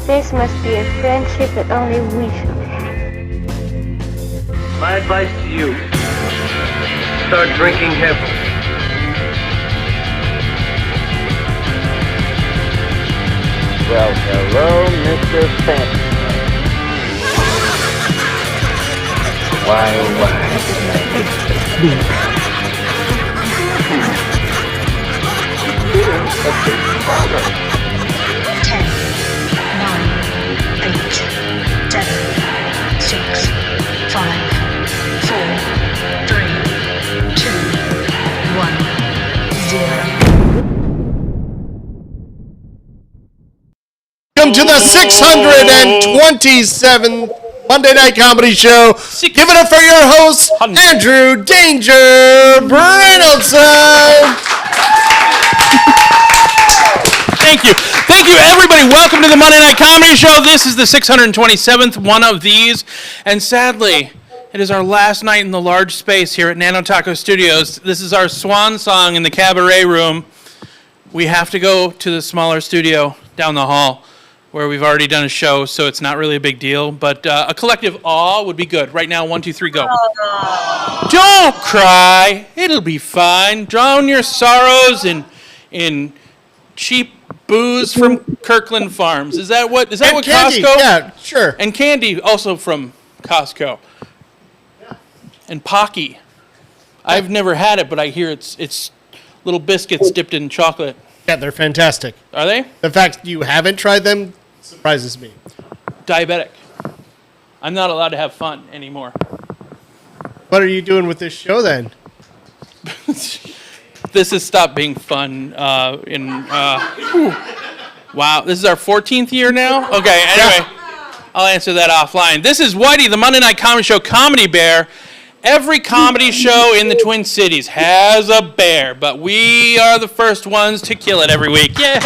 This must be a friendship that only we shall have. My advice to you, start drinking heavily. Well, hello, Mr. Fenton. Why, oh, why didn't I get to sleep? A big problem. 10, 9, 8, 7, 6, 5, 4, 3, 2, 1, 0. Welcome to the 627th Monday Night Comedy Show. Give it up for your host, Andrew Danger Brynildson. Thank you. Thank you, everybody. Welcome to the Monday Night Comedy Show. This is the 627th one of these. And sadly, it is our last night in the large space here at Nanotako Studios. This is our swan song in the Cabaret room. We have to go to the smaller studio down the hall, where we've already done a show, so it's not really a big deal. But a collective awe would be good. Right now, 1, 2, 3, go. Don't cry. It'll be fine. Drown your sorrows in cheap booze from Kirkland Farms. Is that what candy, Costco? yeah, sure. And candy also from Costco. And Pocky. I've never had it, but I hear it's little biscuits dipped in chocolate. Yeah, they're fantastic. Are they? The fact you haven't tried them surprises me. Diabetic. I'm not allowed to have fun anymore. What are you doing with this show then? This has stopped being fun wow, this is our 14th year now? Okay, anyway, I'll answer that offline. This is Whitey, the Monday Night Comedy Show Comedy Bear. Every comedy show in the Twin Cities has a bear, but we are the first ones to kill it every week. Yay!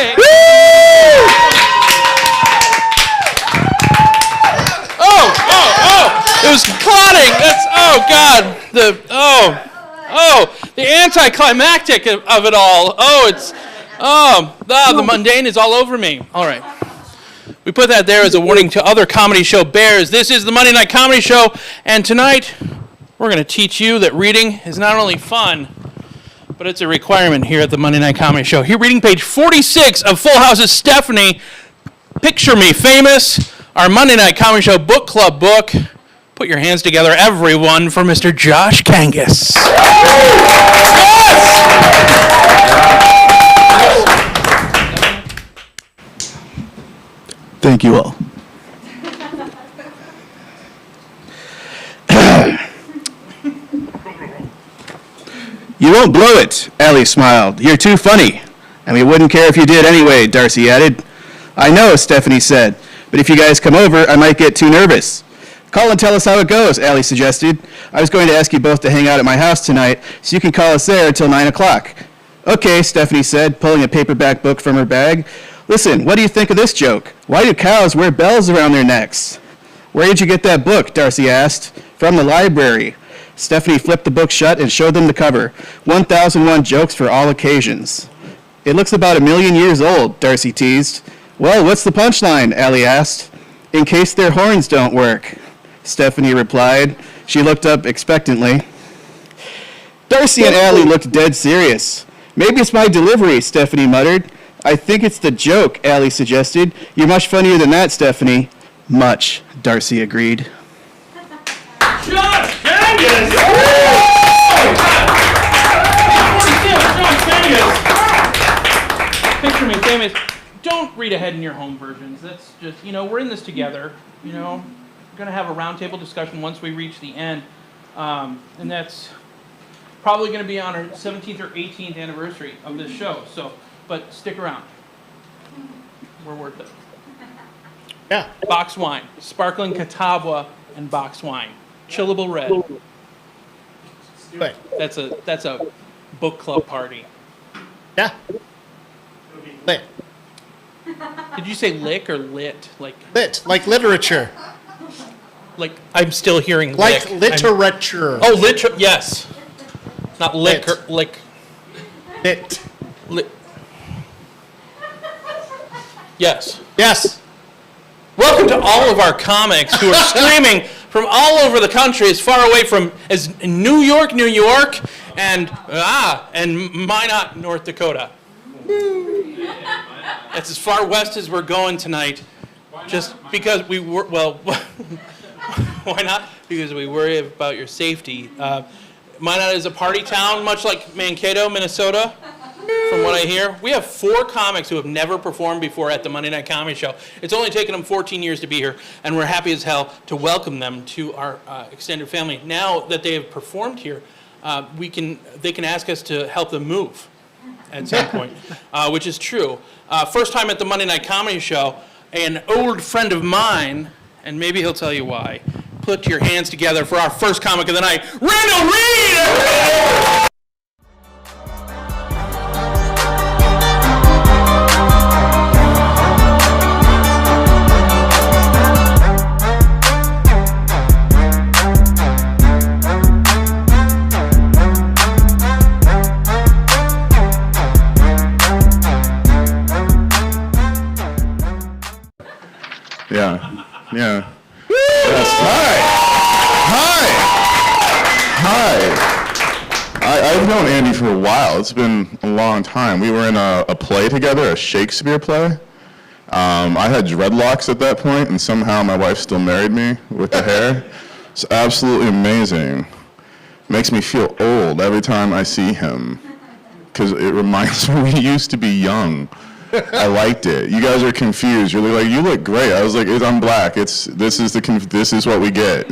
Oh! It was clotting. That's, oh God. The anticlimactic of it all. The mundane is all over me. All right. We put that there as a warning to other comedy show bears. This is the Monday Night Comedy Show, and tonight we're going to teach you that reading is not only fun, but it's a requirement here at the Monday Night Comedy Show. Here, reading page 46 of Full House's Stephanie, Picture Me Famous, our Monday Night Comedy Show book club book. Put your hands together, everyone, for Mr. Josh KANGAS. Thank you all. You won't blow it, Allie smiled. You're too funny. And we wouldn't care if you did anyway, Darcy added. I know, Stephanie said, but if you guys come over, I might get too nervous. Call and tell us how it goes, Allie suggested. I was going to ask you both to hang out at my house tonight, so you can call us there until 9 o'clock. Okay, Stephanie said, pulling a paperback book from her bag. Listen, what do you think of this joke? Why do cows wear bells around their necks? Where did you get that book, Darcy asked. From the library. Stephanie flipped the book shut and showed them the cover. 1001 Jokes for All Occasions. It looks about 1 million years old, Darcy teased. Well, what's the punchline? Allie asked. In case their horns don't work, Stephanie replied. She looked up expectantly. Darcy and Allie looked dead serious. Maybe it's my delivery, Stephanie muttered. I think it's the joke, Allie suggested. You're much funnier than that, Stephanie. Much, Darcy agreed. Josh KANGAS! Picture Me Famous. Don't read ahead in your home versions. That's just, we're in this together. We're going to have a roundtable discussion once we reach the end. And that's probably going to be on our 17th or 18th anniversary of this show. But stick around. We're worth it. Yeah. Box wine. Sparkling Catawba and box wine. Chillable red. Right. That's a book club party. Yeah. Lit. Did you say lick or lit? Lit, like literature. Like I'm still hearing like lick. literature. Oh, yes. Not lick or lick. Lit. Lit. Yes. Yes. Welcome to all of our comics who are streaming from all over the country, as far away from as New York, and Minot, North Dakota. That's as far west as we're going tonight. Just because we were, well, why not? Because we worry about your safety. Minot is a party town, much like Mankato, Minnesota, from what I hear. We have 4 comics who have never performed before at the Monday Night Comedy Show. It's only taken them 14 years to be here, and we're happy as hell to welcome them to our extended family. Now that they have performed here, they can ask us to help them move at some point, which is true. First time at the Monday Night Comedy Show, an old friend of mine, and maybe he'll tell you why, put your hands together for our first comic of the night, Randall REID! Yeah. Yes. Hi. I've known Andy for a while. It's been a long time. We were in a play together, a Shakespeare play. I had dreadlocks at that point, and somehow my wife still married me with the hair. It's absolutely amazing. Makes me feel old every time I see him, because it reminds me we used to be young. I liked it. You guys are confused. You're like, you look great. I was like, I'm black. This is what we get.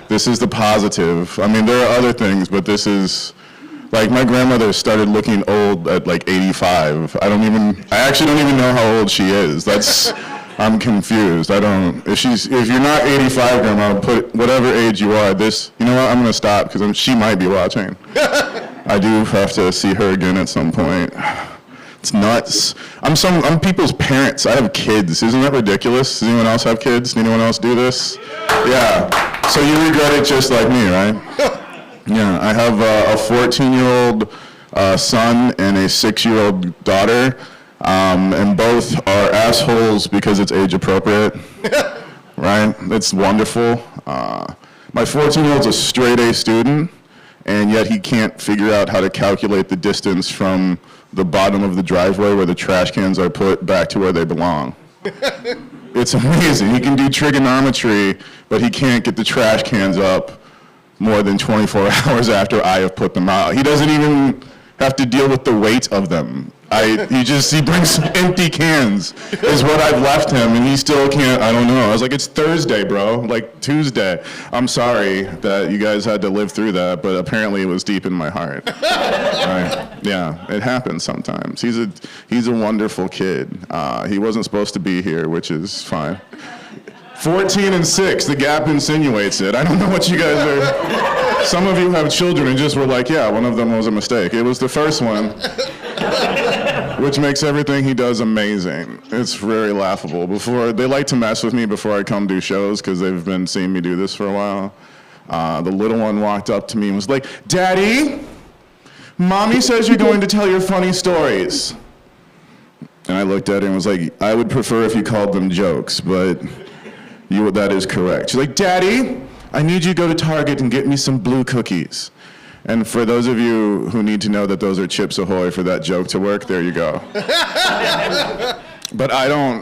This is the positive. I mean, there are other things, but this is, like, my grandmother started looking old at like 85. I actually don't even know how old she is. I'm confused. If you're not 85, Grandma, put whatever age you are. You know what? I'm gonna stop because she might be watching. I do have to see her again at some point. It's nuts. I'm people's parents. I have kids. Isn't that ridiculous? Does anyone else have kids? Does anyone else do this? Yeah. So you regret it just like me, right? Yeah. I have a 14-year-old son and a 6-year-old daughter, and both are assholes because it's age appropriate. Right? It's wonderful. My 14-year-old's a straight A student, and yet he can't figure out how to calculate the distance from the bottom of the driveway where the trash cans are put back to where they belong. It's amazing. He can do trigonometry, but he can't get the trash cans up more than 24 hours after I have put them out. He doesn't even have to deal with the weight of them. He brings empty cans is what I've left him, and he still can't, I don't know. I was like, it's Thursday, bro, like Tuesday. I'm sorry that you guys had to live through that, but apparently it was deep in my heart. Right? Yeah, it happens sometimes. He's a wonderful kid. He wasn't supposed to be here, which is fine. 14 and 6, the gap insinuates it. I don't know what you guys are. Some of you have children and just were like, yeah, one of them was a mistake. It was the first one, which makes everything he does amazing. It's very laughable. They like to mess with me before I come do shows because they've been seeing me do this for a while. The little one walked up to me and was like, Daddy, Mommy says you're going to tell your funny stories. And I looked at her and was like, I would prefer if you called them jokes, but that is correct. She's like, Daddy, I need you to go to Target and get me some blue cookies. And for those of you who need to know that those are Chips Ahoy for that joke to work, there you go. But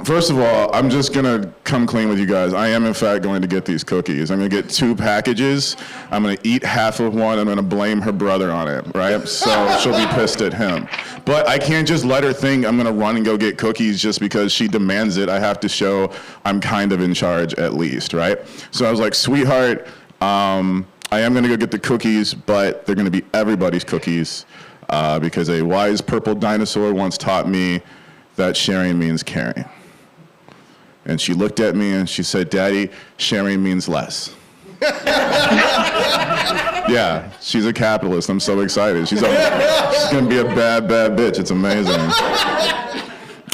first of all, I'm just gonna come clean with you guys. I am in fact going to get these cookies. I'm gonna get 2 packages. I'm gonna eat half of one. I'm gonna blame her brother on it, right? So she'll be pissed at him. But I can't just let her think I'm gonna run and go get cookies just because she demands it. I have to show I'm kind of in charge at least, right? So I was like, sweetheart, I am gonna go get the cookies, but they're gonna be everybody's cookies because a wise purple dinosaur once taught me that sharing means caring. And she looked at me and she said, Daddy, sharing means less. Yeah, she's a capitalist. I'm so excited. She's gonna be a bad, bad bitch. It's amazing.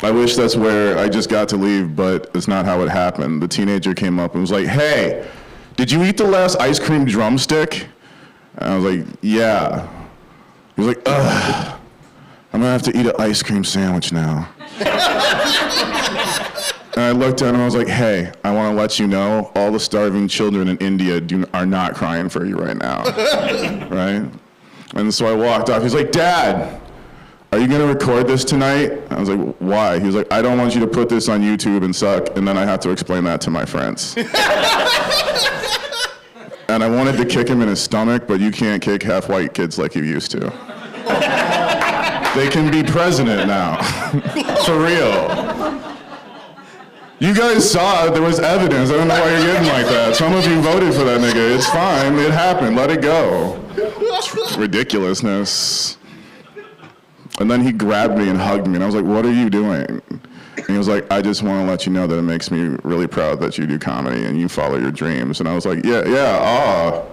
I wish that's where I just got to leave, but it's not how it happened. The teenager came up and was like, hey, did you eat the last ice cream drumstick? And I was like, yeah. He was like, ugh, I'm gonna have to eat an ice cream sandwich now. And I looked at him and I was like, hey, I want to let you know all the starving children in India are not crying for you right now, right? And so I walked off. He's like, Dad, are you going to record this tonight? I was like, why? He was like, I don't want you to put this on YouTube and suck, and then I have to explain that to my friends. And I wanted to kick him in his stomach, but you can't kick half-white kids like you used to. They can be president now, for real. You guys saw it, there was evidence. I don't know why you're getting like that. Some of you voted for that nigga. It's fine, it happened, let it go. Ridiculousness. And then he grabbed me and hugged me, and I was like, what are you doing? And he was like, I just want to let you know that it makes me really proud that you do comedy and you follow your dreams. And I was like, yeah,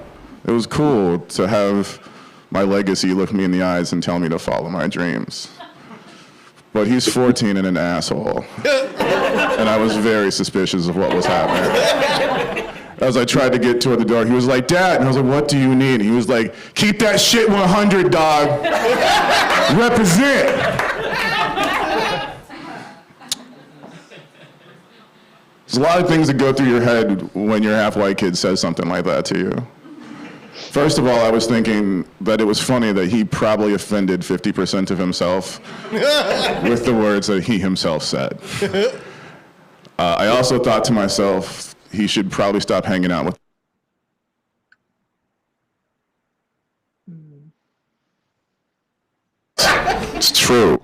it was cool to have my legacy look me in the eyes and tell me to follow my dreams. But he's 14 and an asshole. And I was very suspicious of what was happening. As I tried to get toward the door, he was like, Dad, and I was like, what do you need? And he was like, keep that shit 100, dog. Represent. There's a lot of things that go through your head when your half-white kid says something like that to you. First of all, I was thinking that it was funny that he probably offended 50% of himself with the words that he himself said. I also thought to myself, he should probably stop hanging out with. It's true.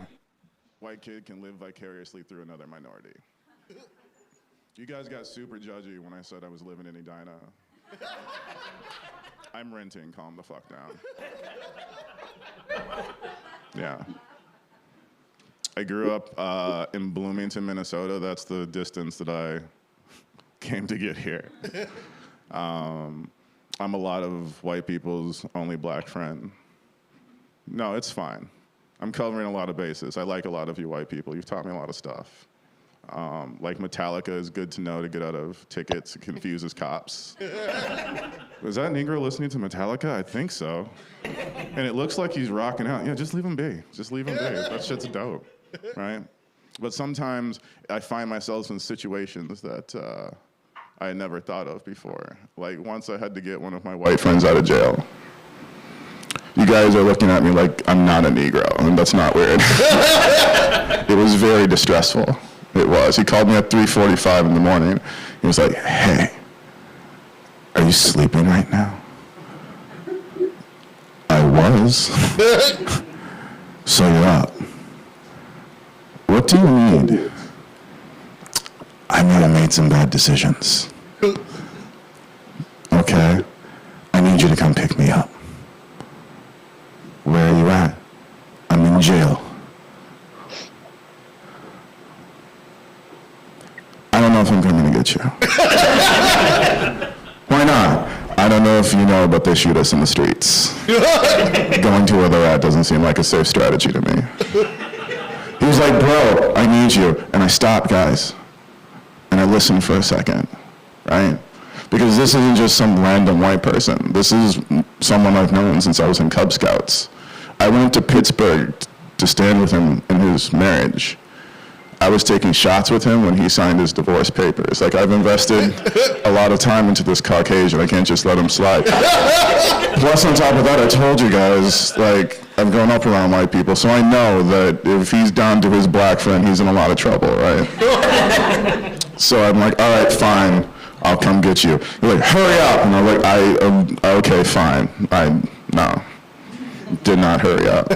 White kid can live vicariously through another minority. You guys got super judgy when I said I was living in Edina. I'm renting, calm the fuck down. Yeah. I grew up in Bloomington, Minnesota. That's the distance that I came to get here. I'm a lot of white people's only black friend. No, it's fine. I'm covering a lot of bases. I like a lot of you white people. You've taught me a lot of stuff. Like Metallica is good to know to get out of tickets. It confuses cops. Was that Negro listening to Metallica? I think so. And it looks like he's rocking out. Yeah, just leave him be. Just leave him be. That shit's dope, right? But sometimes I find myself in situations that I had never thought of before. Like once I had to get one of my white friends out of jail. You guys are looking at me like I'm not a Negro, and that's not weird. It was very distressful. It was. He called me at 3:45 in the morning. He was like, hey, are you sleeping right now? I was. So you're up. What do you need? I may have made some bad decisions. Okay. I need you to come pick me up. Where are you at? I'm in jail. I don't know if I'm coming to get you. Why not? I don't know if you know, but they shoot us in the streets. Going to where they're at doesn't seem like a safe strategy to me. He was like, bro, I need you. And I stopped, guys. And I listened for a second, right? Because this isn't just some random white person. This is someone I've known since I was in Cub Scouts. I went to Pittsburgh to stand with him in his marriage. I was taking shots with him when he signed his divorce papers. Like, I've invested a lot of time into this Caucasian. I can't just let him slide. Plus, on top of that, I told you guys, like, I've grown up around white people, so I know that if he's down to his black friend, he's in a lot of trouble, right? So I'm like, all right, fine, I'll come get you. You're like, hurry up. And I'm like, okay, fine. No, did not hurry up.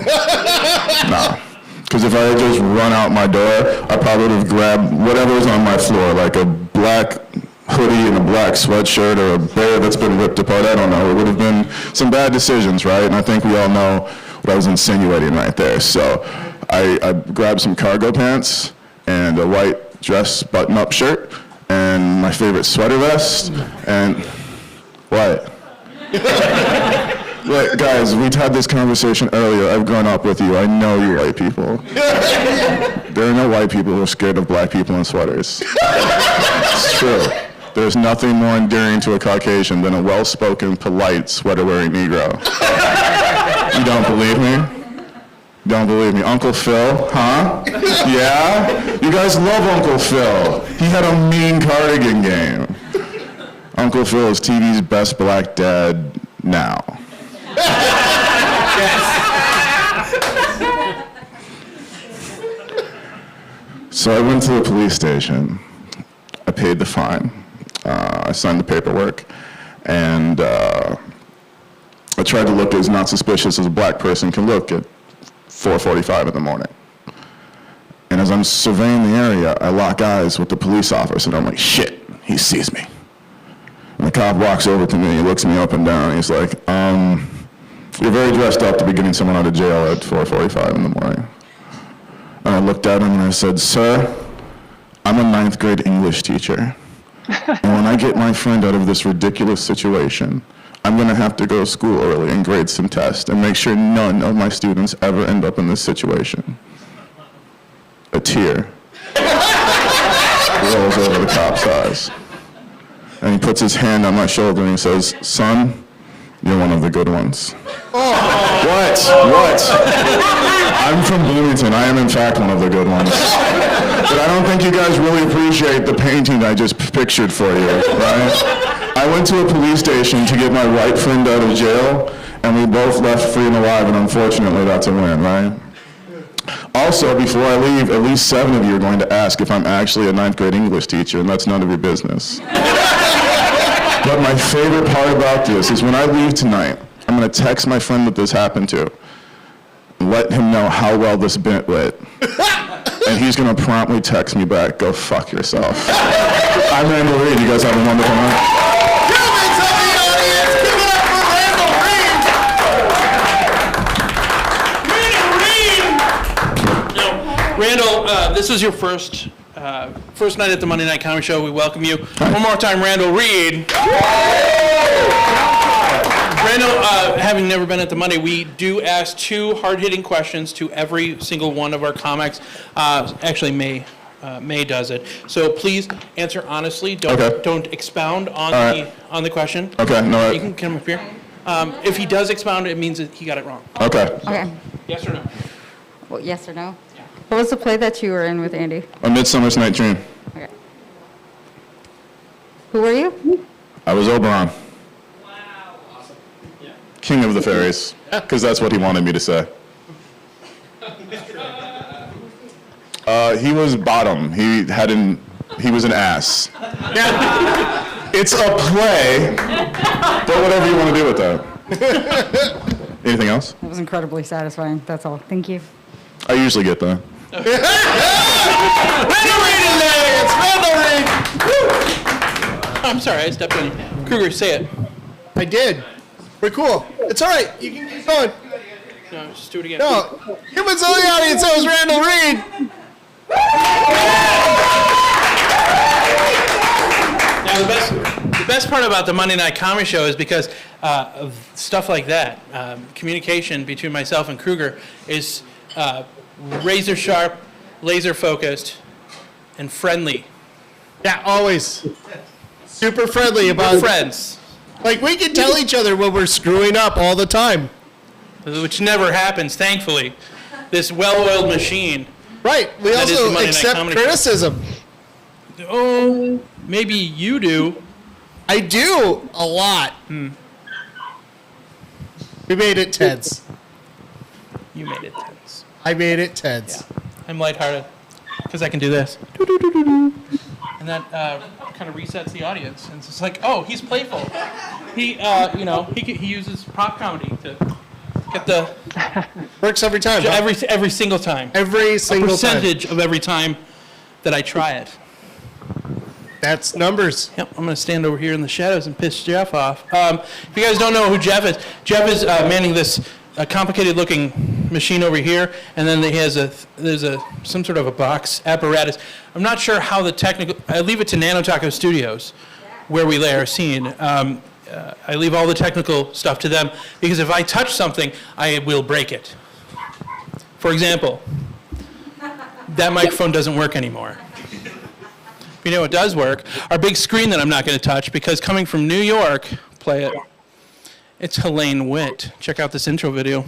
No. Because if I had just run out my door, I probably would have grabbed whatever was on my floor, like a black hoodie and a black sweatshirt or a bear that's been ripped apart. I don't know. It would have been some bad decisions, right? And I think we all know what I was insinuating right there. So I grabbed some cargo pants and a white dress button-up shirt and my favorite sweater vest and what? Like, guys, we had this conversation earlier. I've grown up with you. I know you white people. There are no white people who are scared of black people in sweaters. It's true. There's nothing more endearing to a Caucasian than a well-spoken, polite, sweater-wearing Negro. You don't believe me? Don't believe me. Uncle Phil, huh? Yeah? You guys love Uncle Phil. He had a mean cardigan game. Uncle Phil is TV's best black dad now. So I went to the police station. I paid the fine. I signed the paperwork. And I tried to look as not suspicious as a black person can look at 4:45 in the morning. And as I'm surveying the area, I lock eyes with the police officer, and I'm like, shit, he sees me. And the cop walks over to me, he looks me up and down, and he's like, you're very dressed up to be getting someone out of jail at 4:45 in the morning. And I looked at him and I said, sir, I'm a 9th grade English teacher. And when I get my friend out of this ridiculous situation, I'm going to have to go to school early and grade some tests and make sure none of my students ever end up in this situation. A tear rolls over the cop's eyes. And he puts his hand on my shoulder and he says, son, you're one of the good ones. What? I'm from Bloomington. I am in fact one of the good ones. But I don't think you guys really appreciate the painting I just pictured for you, right? I went to a police station to get my white friend out of jail, and we both left free and alive, and unfortunately that's a win, right? Also, before I leave, at least 7 of you are going to ask if I'm actually a 9th grade English teacher, and that's none of your business. But my favorite part about this is when I leave tonight, I'm going to text my friend that this happened to, and let him know how well this bit went. And he's going to promptly text me back, go fuck yourself. I'm Randall Reed. You guys have a wonderful night. Randall, this is your first night at the Monday Night Comedy Show. We welcome you. One more time, Randall Reed. Randall, having never been at the Monday, we do ask 2 hard-hitting questions to every single one of our comics. Actually, May does it. So please answer honestly. Don't expound on the question. Okay. No. You can come up here. If he does expound, it means that he got it wrong. Okay. Yes or no? Well, yes or no? What was the play that you were in with Andy? A Midsummer's Night Dream. Okay. Who were you? I was Oberon. King of the Fairies, because that's what he wanted me to say. He was bottom. He was an ass. It's a play, but whatever you want to do with that. Anything else? It was incredibly satisfying. That's all. Thank you. I usually get that. I'm sorry, I stepped on you. Kruger, say it. I did. We're cool. It's all right. You can keep going. No, just do it again. No. Humans in the audience, that was Randall Reed. Now, the best part about the Monday Night Comedy Show is because of stuff like that. Communication between myself and Kruger is razor sharp, laser focused, and friendly. Yeah, always. Super friendly about We're friends. Like, we can tell each other when we're screwing up all the time. Which never happens, thankfully. This well-oiled machine. Right. We also accept criticism. Oh, maybe you do. I do a lot. We made it tense. You made it tense. I made it tense. Yeah. I'm lighthearted because I can do this. And that kind of resets the audience. And it's just like, oh, he's playful. He uses prop comedy to get the works every time. Every single time. Every single percentage of every time that I try it. That's numbers. Yep, I'm going to stand over here in the shadows and piss Jeff off. If you guys don't know who Jeff is manning this complicated-looking machine over here, and then there's some sort of a box apparatus. I'm not sure how the technical. I leave it to Nanotako Studios, where we lay our scene. I leave all the technical stuff to them because if I touch something, I will break it. For example, that microphone doesn't work anymore. You know what does work? Our big screen that I'm not going to touch because coming from New York, play it. It's HELAINE WITT. Check out this intro video.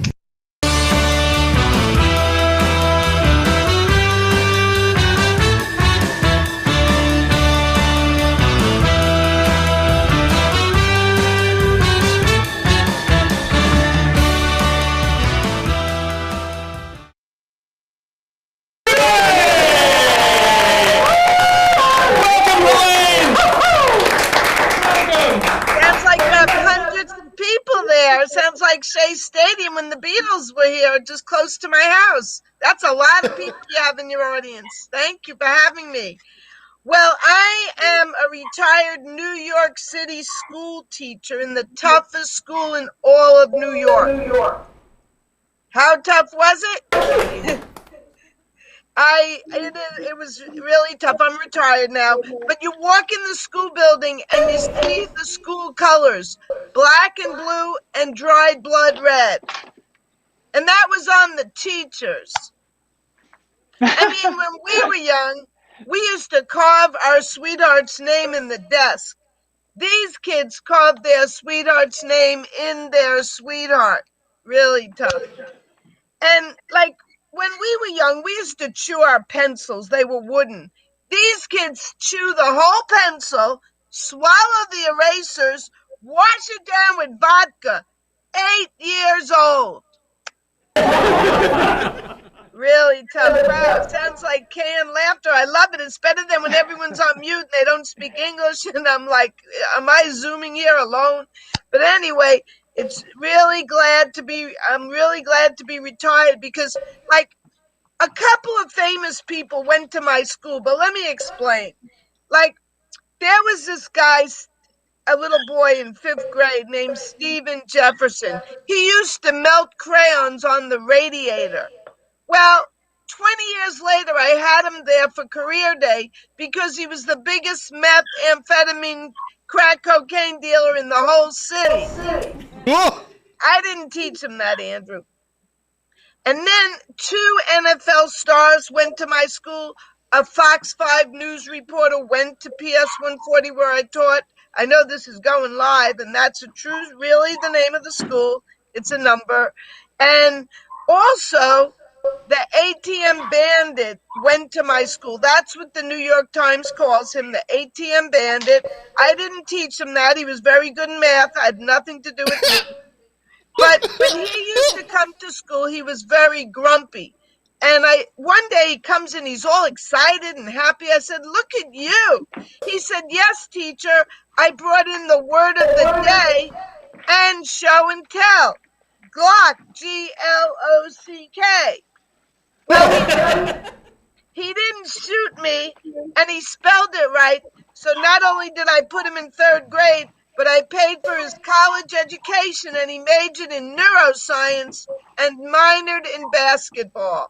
Stadium when the Beatles were here, just close to my house. That's a lot of people you have in your audience. Thank you for having me. Well, I am a retired New York City school teacher in the toughest school in all of New York. How tough was it? It was really tough. I'm retired now, but you walk in the school building and you see the school colors, black and blue and dried blood red. And that was on the teachers. I mean, when we were young, we used to carve our sweetheart's name in the desk. These kids carved their sweetheart's name in their sweetheart. Really tough. And like when we were young, we used to chew our pencils. They were wooden. These kids chew the whole pencil, swallow the erasers, wash it down with vodka. 8 years old. Really tough. Wow, sounds like canned laughter. I love it. It's better than when everyone's on mute and they don't speak English and I'm like, am I Zooming here alone? But anyway, I'm really glad to be retired because like a couple of famous people went to my school, but let me explain. Like there was this guy, a little boy in 5th grade named Stephen Jefferson. He used to melt crayons on the radiator. Well, 20 years later, I had him there for career day because he was the biggest meth, amphetamine, crack cocaine dealer in the whole city. I didn't teach him that, Andrew. And then 2 NFL stars went to my school. A Fox 5 news reporter went to PS 140 where I taught. I know this is going live, and that's really the name of the school. It's a number. And also, the ATM bandit went to my school. That's what the New York Times calls him, the ATM bandit. I didn't teach him that. He was very good in math. I had nothing to do with me. But when he used to come to school, he was very grumpy. And one day he comes in, he's all excited and happy. I said, look at you. He said, yes, teacher, I brought in the word of the day and show and tell. Glock, Glock. Well, he didn't shoot me, and he spelled it right. So not only did I put him in 3rd grade, but I paid for his college education, and he majored in neuroscience and minored in basketball.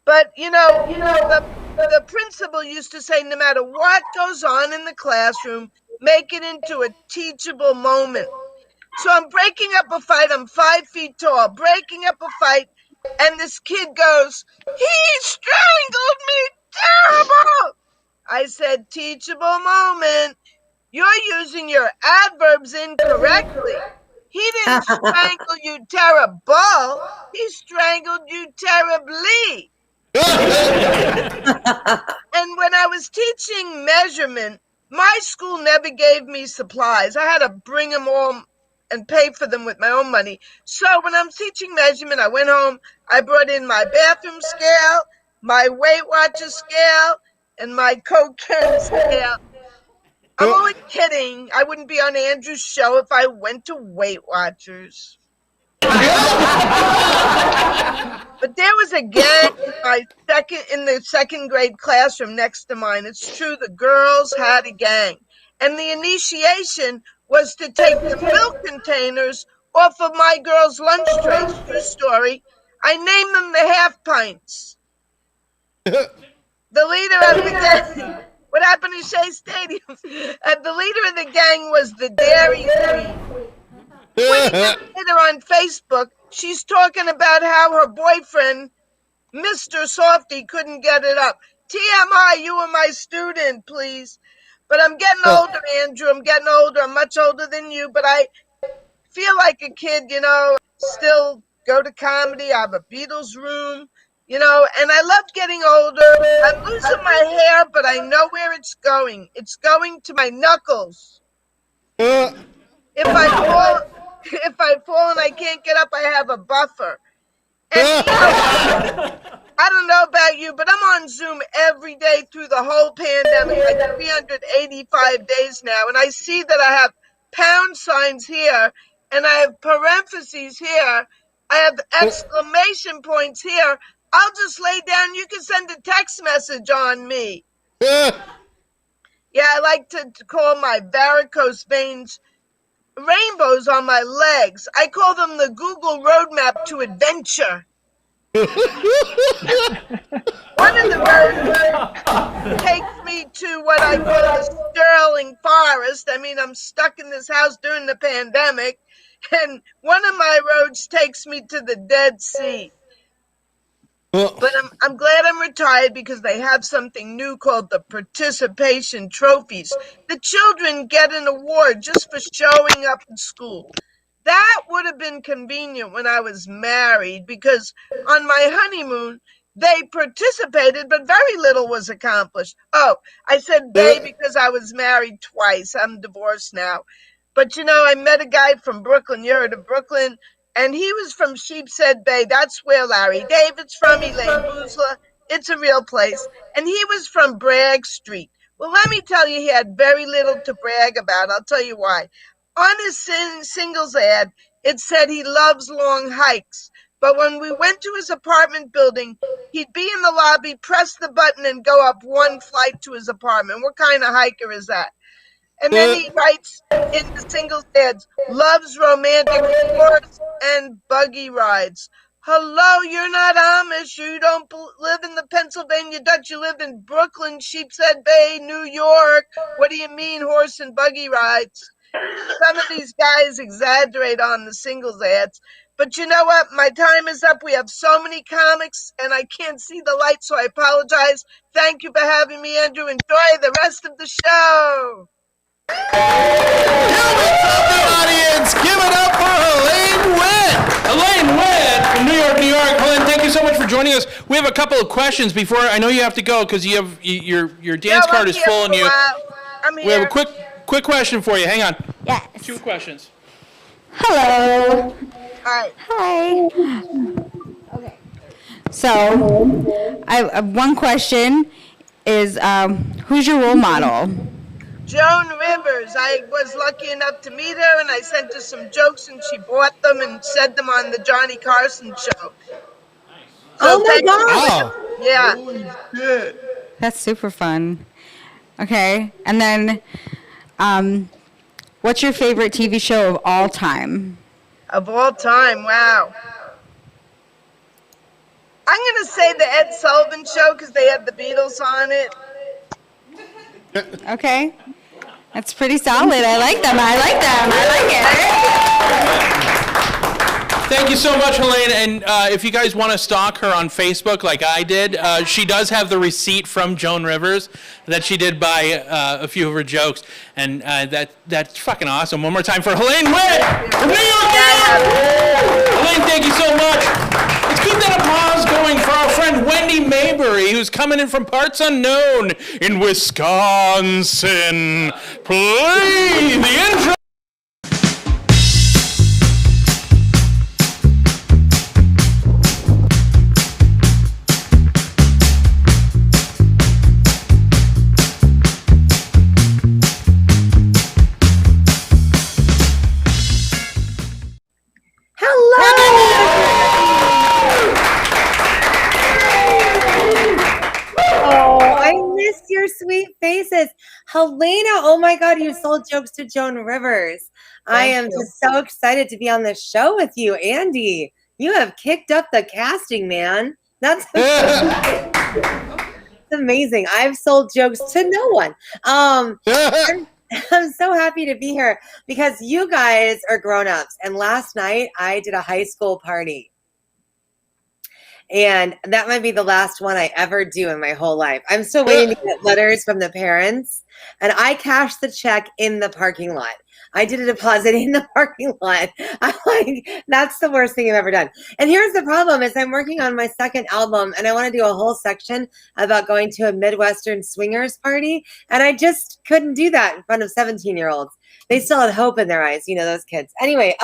But, the principal used to say, no matter what goes on in the classroom, make it into a teachable moment. So I'm breaking up a fight. I'm 5 feet tall, breaking up a fight. And this kid goes, he strangled me terrible. I said, teachable moment. You're using your adverbs incorrectly. He didn't strangle you terrible. He strangled you terribly. And when I was teaching measurement, my school never gave me supplies. I had to bring them all and pay for them with my own money. So when I'm teaching measurement, I went home, I brought in my bathroom scale, my Weight Watchers scale, and my cocaine scale. I'm only kidding. I wouldn't be on Andrew's show if I went to Weight Watchers. But there was a gang in the 2nd grade classroom next to mine. It's true, the girls had a gang. And the initiation was to take the milk containers off of my girls' lunch trays. True story. I named them the half pints. The leader of the gang, what happened to Shea Stadium? The leader of the gang was the Dairy Queen. When you get her on Facebook, she's talking about how her boyfriend, Mr. Softy, couldn't get it up. TMI, you were my student, please. But I'm getting older, Andrew. I'm getting older. I'm much older than you, but I feel like a kid, still go to comedy. I have a Beatles room, and I love getting older. I'm losing my hair, but I know where it's going. It's going to my knuckles. If I fall and I can't get up, I have a buffer. And I don't know about you, but I'm on Zoom every day through the whole pandemic, like 385 days now. And I see that I have pound signs here and I have parentheses here. I have exclamation points here. I'll just lay down. You can send a text message on me. Yeah, I like to call my varicose veins rainbows on my legs. I call them the Google roadmap to adventure. One of the roads takes me to what I call the Sterling Forest. I mean, I'm stuck in this house during the pandemic, and one of my roads takes me to the Dead Sea. But I'm glad I'm retired because they have something new called the participation trophies. The children get an award just for showing up in school. That would have been convenient when I was married because on my honeymoon, they participated, but very little was accomplished. Oh, I said they because I was married twice. I'm divorced now. But you know, I met a guy from Brooklyn. You heard of Brooklyn? And he was from Sheepshead Bay. That's where Larry David's from, Elaine Boozler. It's a real place. And he was from Bragg Street. Well, let me tell you, he had very little to brag about. I'll tell you why. On his singles ad, it said he loves long hikes. But when we went to his apartment building, he'd be in the lobby, press the button, and go up one flight to his apartment. What kind of hiker is that? And then he writes in the singles ads, loves romantic sports and buggy rides. Hello, you're not Amish. You don't live in the Pennsylvania Dutch. You live in Brooklyn, Sheepshead Bay, New York. What do you mean horse and buggy rides? Some of these guys exaggerate on the singles ads. But you know what? My time is up. We have so many comics, and I can't see the light, so I apologize. Thank you for having me, Andrew. Enjoy the rest of the show. Audience, give it up for Helene Witt. Helene Witt from New York, New York. Helene, thank you so much for joining us. We have a couple of questions before I know you have to go because you have your dance card is full and you. I'm here. We have a quick question for you. Hang on. Yes. 2 questions. Hello. Hi. Hi. Okay. So, I have one question is, who's your role model? Joan Rivers. I was lucky enough to meet her, and I sent her some jokes, and she bought them and said them on the Johnny Carson show. So oh my God! Oh. Yeah. Holy shit. That's super fun. Okay, and then, what's your favorite TV show of all time? Of all time, wow. I'm going to say the Ed Sullivan Show because they had the Beatles on it. Okay. That's pretty solid. I like them. I like it. Thank you so much, Helene. And if you guys want to stalk her on Facebook like I did, she does have the receipt from Joan Rivers that she did buy a few of her jokes. And that's fucking awesome. One more time for Helene Witt from New York. Helene, thank you so much. Let's keep that applause going for our friend Wendy Maybury, who's coming in from parts unknown in Wisconsin. Play the intro. Sweet faces. Helena, oh my God, you sold jokes to Joan Rivers. I am just so excited to be on this show with you, Andy. You have kicked up the casting, man. That's amazing. I've sold jokes to no one. I'm so happy to be here because you guys are grown-ups. And last night I did a high school party. And that might be the last one I ever do in my whole life. I'm still waiting to get letters from the parents. And I cashed the check in the parking lot. I did a deposit in the parking lot. I'm like, that's the worst thing I've ever done. And here's the problem is I'm working on my second album and I want to do a whole section about going to a Midwestern swingers party. And I just couldn't do that in front of 17-year-olds. They still had hope in their eyes, you know, those kids. Anyway,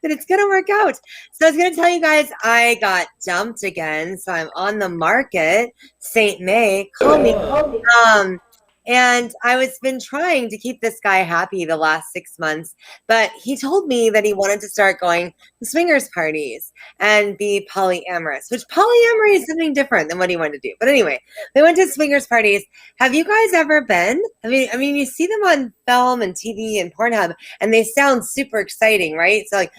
that it's going to work out. So I was going to tell you guys, I got dumped again. So I'm on the market. St. May, call me. And I was been trying to keep this guy happy the last 6 months, but he told me that he wanted to start going to swingers parties and be polyamorous, which polyamory is something different than what he wanted to do. But anyway, they went to swingers parties. Have you guys ever been? I mean, you see them on film and TV and Pornhub, and they sound super exciting, right? So like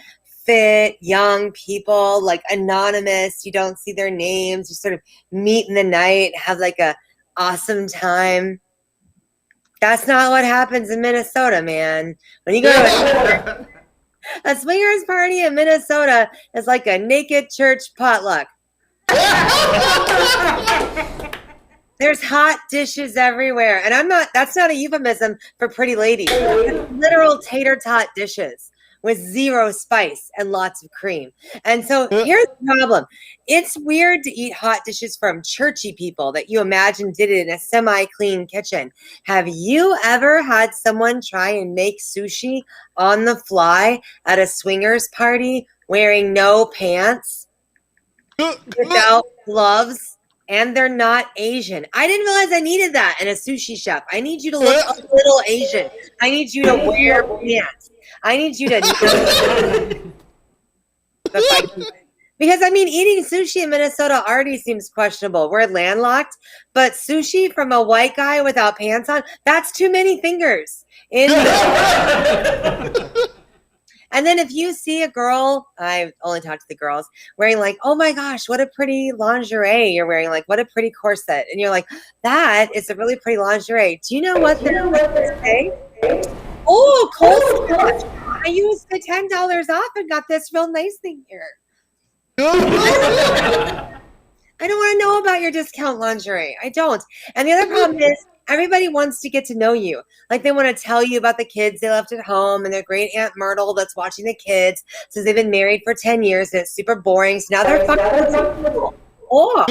fit, young people, like anonymous. You don't see their names. You sort of meet in the night, have like a awesome time. That's not what happens in Minnesota, man. When you go to a swingers party in Minnesota, it's like a naked church potluck. There's hot dishes everywhere. And that's not a euphemism for pretty ladies. It's literal tater tot dishes with zero spice and lots of cream. And so here's the problem. It's weird to eat hot dishes from churchy people that you imagine did it in a semi-clean kitchen. Have you ever had someone try and make sushi on the fly at a swingers party wearing no pants, without gloves, and they're not Asian? I didn't realize I needed that in a sushi chef. I need you to look a little Asian. I need you to wear pants. I need you to because I mean, eating sushi in Minnesota already seems questionable. We're landlocked, but sushi from a white guy without pants on, that's too many fingers. And then if you see a girl, I only talk to the girls, wearing like, oh my gosh, what a pretty lingerie you're wearing, like what a pretty corset. And you're like, that is a really pretty lingerie. Do you know what they say? Oh, cold stretch. I used the $10 off and got this real nice thing here. I don't want to know about your discount lingerie. I don't. And the other problem is everybody wants to get to know you. Like they want to tell you about the kids they left at home and their great Aunt Myrtle that's watching the kids since they've been married for 10 years and it's super boring. So now they're fucking. Oh,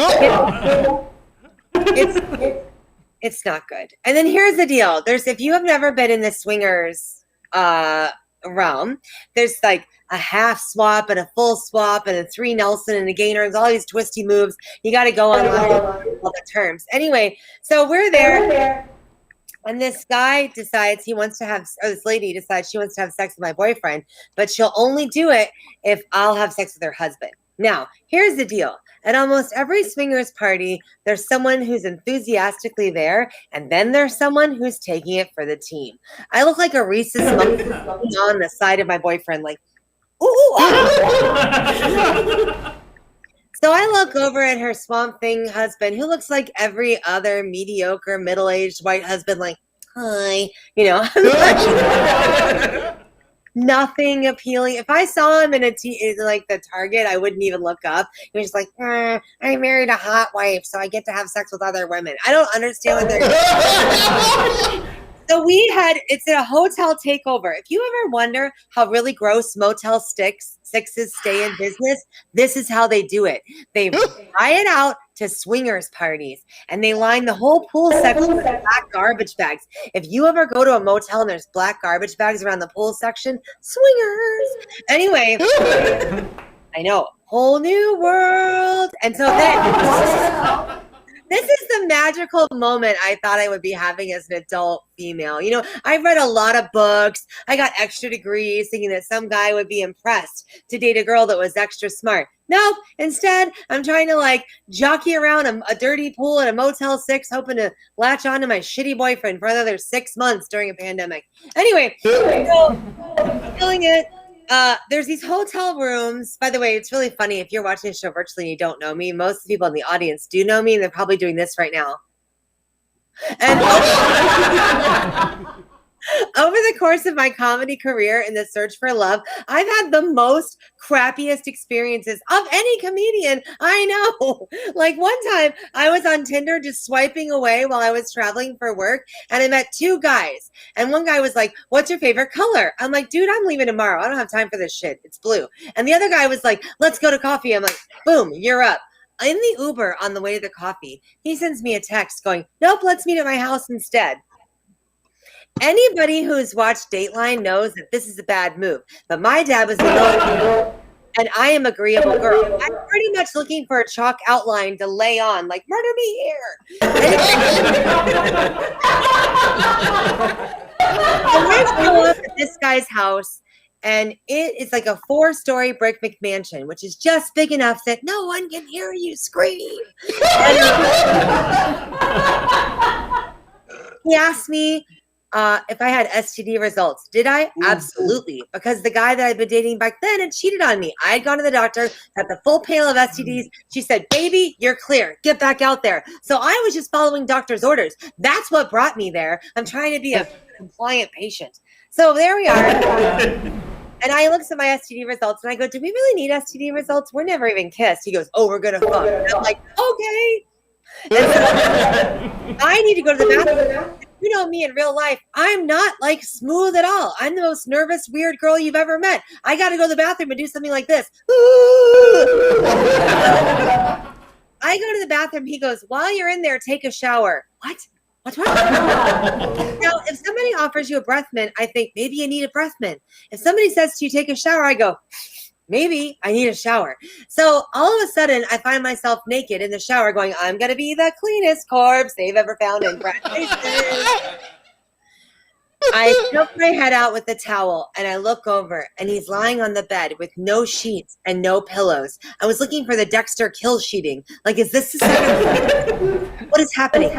it's not good. And then here's the deal. If you have never been in the swingers realm, there's like a half swap and a full swap and a 3 Nelson and a gainer and all these twisty moves. You got to go online all the terms. Anyway, so we're there. And this guy decides this lady decides she wants to have sex with my boyfriend, but she'll only do it if I'll have sex with her husband. Now, here's the deal. At almost every swingers party, there's someone who's enthusiastically there, and then there's someone who's taking it for the team. I look like a rhesus monkey on the side of my boyfriend, like, ooh. So I look over at her Swamp Thing husband, who looks like every other mediocre middle-aged white husband, like, hi, nothing appealing. If I saw him in like the Target, I wouldn't even look up. He was just like, I married a hot wife, so I get to have sex with other women. I don't understand what they're doing. So it's a hotel takeover. If you ever wonder how really gross Motel 6s stay in business, this is how they do it. They buy it out to swingers parties, and they line the whole pool section with black garbage bags. If you ever go to a motel and there's black garbage bags around the pool section, swingers. Anyway, I know, whole new world. And so then this is the magical moment I thought I would be having as an adult female. I've read a lot of books. I got extra degrees thinking that some guy would be impressed to date a girl that was extra smart. Nope. Instead, I'm trying to jockey around a dirty pool at a Motel 6, hoping to latch onto my shitty boyfriend for another 6 months during a pandemic. Anyway, so feeling it. There's these hotel rooms. By the way, it's really funny. If you're watching the show virtually and you don't know me, most of the people in the audience do know me, and they're probably doing this right now. And over the course of my comedy career in the search for love, I've had the most crappiest experiences of any comedian I know. Like one time I was on Tinder just swiping away while I was traveling for work, and I met 2 guys. And one guy was like, what's your favorite color? I'm like, dude, I'm leaving tomorrow. I don't have time for this shit. It's blue. And the other guy was like, let's go to coffee. I'm like, boom, you're up. In the Uber on the way to the coffee, he sends me a text going, nope, let's meet at my house instead. Anybody who's watched Dateline knows that this is a bad move. But my dad was the military, and I am an agreeable girl. I'm pretty much looking for a chalk outline to lay on, like, murder me here. guy's house, and it is like a 4-story brick McMansion, which is just big enough that no one can hear you scream. He asked me if I had STD results. Did I? Absolutely. Because the guy that I'd been dating back then had cheated on me. I had gone to the doctor, got the full panel of STDs. She said, baby, you're clear. Get back out there. So I was just following doctor's orders. That's what brought me there. I'm trying to be a compliant patient. So there we are. And I looked at my STD results and I go, do we really need STD results? We're never even kissed. He goes, oh, we're going to fuck. And I'm like, okay. And so I need to go to the bathroom. You know me in real life, I'm not like smooth at all. I'm the most nervous, weird girl you've ever met. I got to go to the bathroom and do something like this. I go to the bathroom. He goes, while you're in there, take a shower. What? Now, if somebody offers you a breath mint, I think maybe you need a breath mint. If somebody says to you, take a shower, I go, maybe I need a shower. So all of a sudden, I find myself naked in the shower going, I'm going to be the cleanest corpse they've ever found in practice. I poke my head out with the towel and I look over and he's lying on the bed with no sheets and no pillows. I was looking for the Dexter kill sheeting. Like, is this the second? What is happening?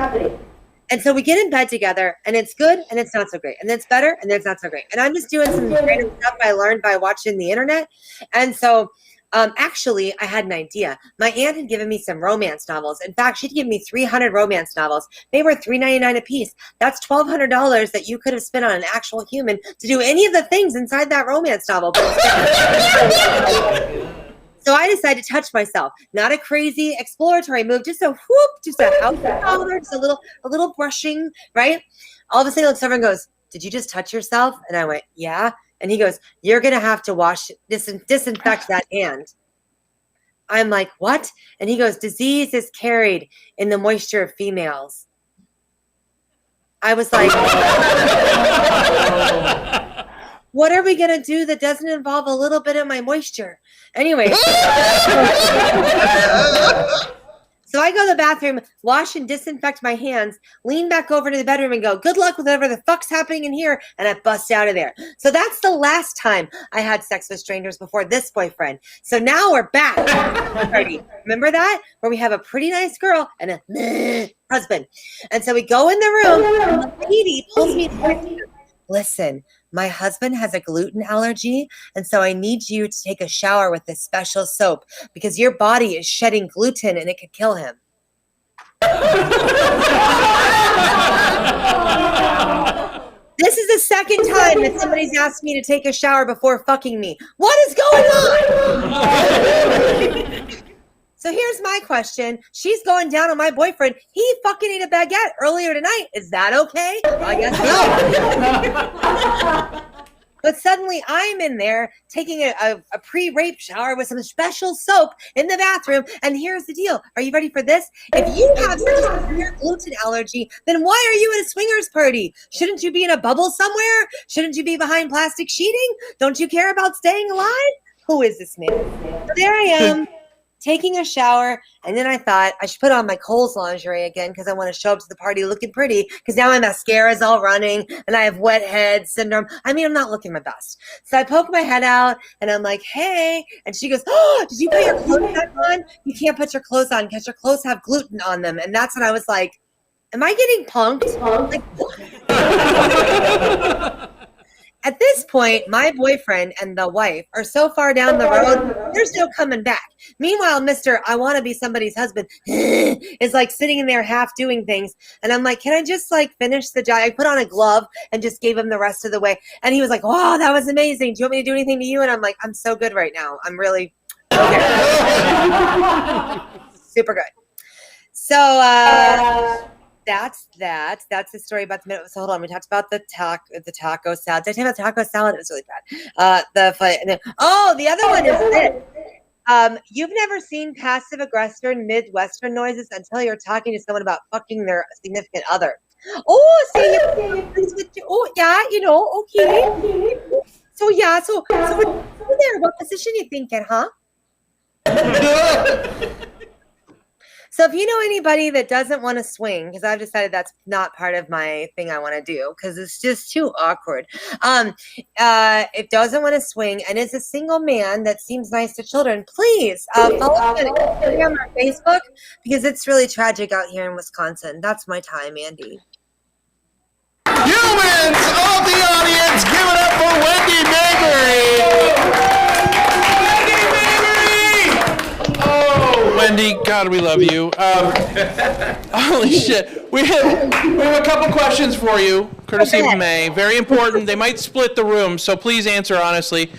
And so we get in bed together and it's good and it's not so great. And then it's better and then it's not so great. And I'm just doing some random stuff I learned by watching the internet. And so actually, I had an idea. My aunt had given me some romance novels. In fact, she'd given me 300 romance novels. They were $3.99 a piece. That's $1,200 that you could have spent on an actual human to do any of the things inside that romance novel. So I decided to touch myself. Not a crazy exploratory move, just a whoop, just a house powder, just a little brushing, right? All of a sudden he looks over and goes, did you just touch yourself? And I went, yeah. And he goes, you're going to have to wash, disinfect that hand. I'm like, what? And he goes, disease is carried in the moisture of females. I was like, what are we going to do that doesn't involve a little bit of my moisture? Anyway. So I go to the bathroom, wash and disinfect my hands, lean back over to the bedroom and go, good luck with whatever the fuck's happening in here. And I bust out of there. So that's the last time I had sex with strangers before this boyfriend. So now we're back. Remember that? Where we have a pretty nice girl and a husband. And so we go in the room and the lady pulls me to listen, my husband has a gluten allergy, and so I need you to take a shower with this special soap because your body is shedding gluten and it could kill him. This is the second time that somebody's asked me to take a shower before fucking me. What is going on? So here's my question. She's going down on my boyfriend. He fucking ate a baguette earlier tonight. Is that okay? I guess no. But suddenly I'm in there taking a pre-rape shower with some special soap in the bathroom. And here's the deal. Are you ready for this? If you have such a severe gluten allergy, then why are you at a swingers party? Shouldn't you be in a bubble somewhere? Shouldn't you be behind plastic sheeting? Don't you care about staying alive? Who is this man? So there I am, taking a shower, and then I thought I should put on my Kohl's lingerie again because I want to show up to the party looking pretty because now my mascara is all running and I have wet head syndrome. I mean, I'm not looking my best. So I poke my head out and I'm like, hey. And she goes, oh, did you put your clothes back on? You can't put your clothes on because your clothes have gluten on them. And that's when I was like, am I getting punked? Like, at this point, my boyfriend and the wife are so far down the road, there's no coming back. Meanwhile, Mr. I want to be somebody's husband is like sitting in there half doing things. And I'm like, can I just like finish the job? I put on a glove and just gave him the rest of the way. And he was like, wow, that was amazing. Do you want me to do anything to you? And I'm like, I'm so good right now. I'm really okay. Super good. So, that's that. That's the story about the minute. So hold on. We talked about the taco salad. Did I talk about taco salad? It was really bad. The other one is this. You've never seen passive aggressive Midwestern noises until you're talking to someone about fucking their significant other. Oh, see, oh yeah, you know, okay. So yeah, so there. What position you thinking, huh? So if you know anybody that doesn't want to swing, because I've decided that's not part of my thing I want to do because it's just too awkward. It doesn't want to swing and is a single man that seems nice to children, please follow me on Instagram or Facebook because it's really tragic out here in Wisconsin. That's my time, Andy. Humans of the audience, give it up for Wendy Maybury! Wendy, God, we love you. Holy shit. We have a couple questions for you, courtesy of May. Very important. They might split the room, so please answer honestly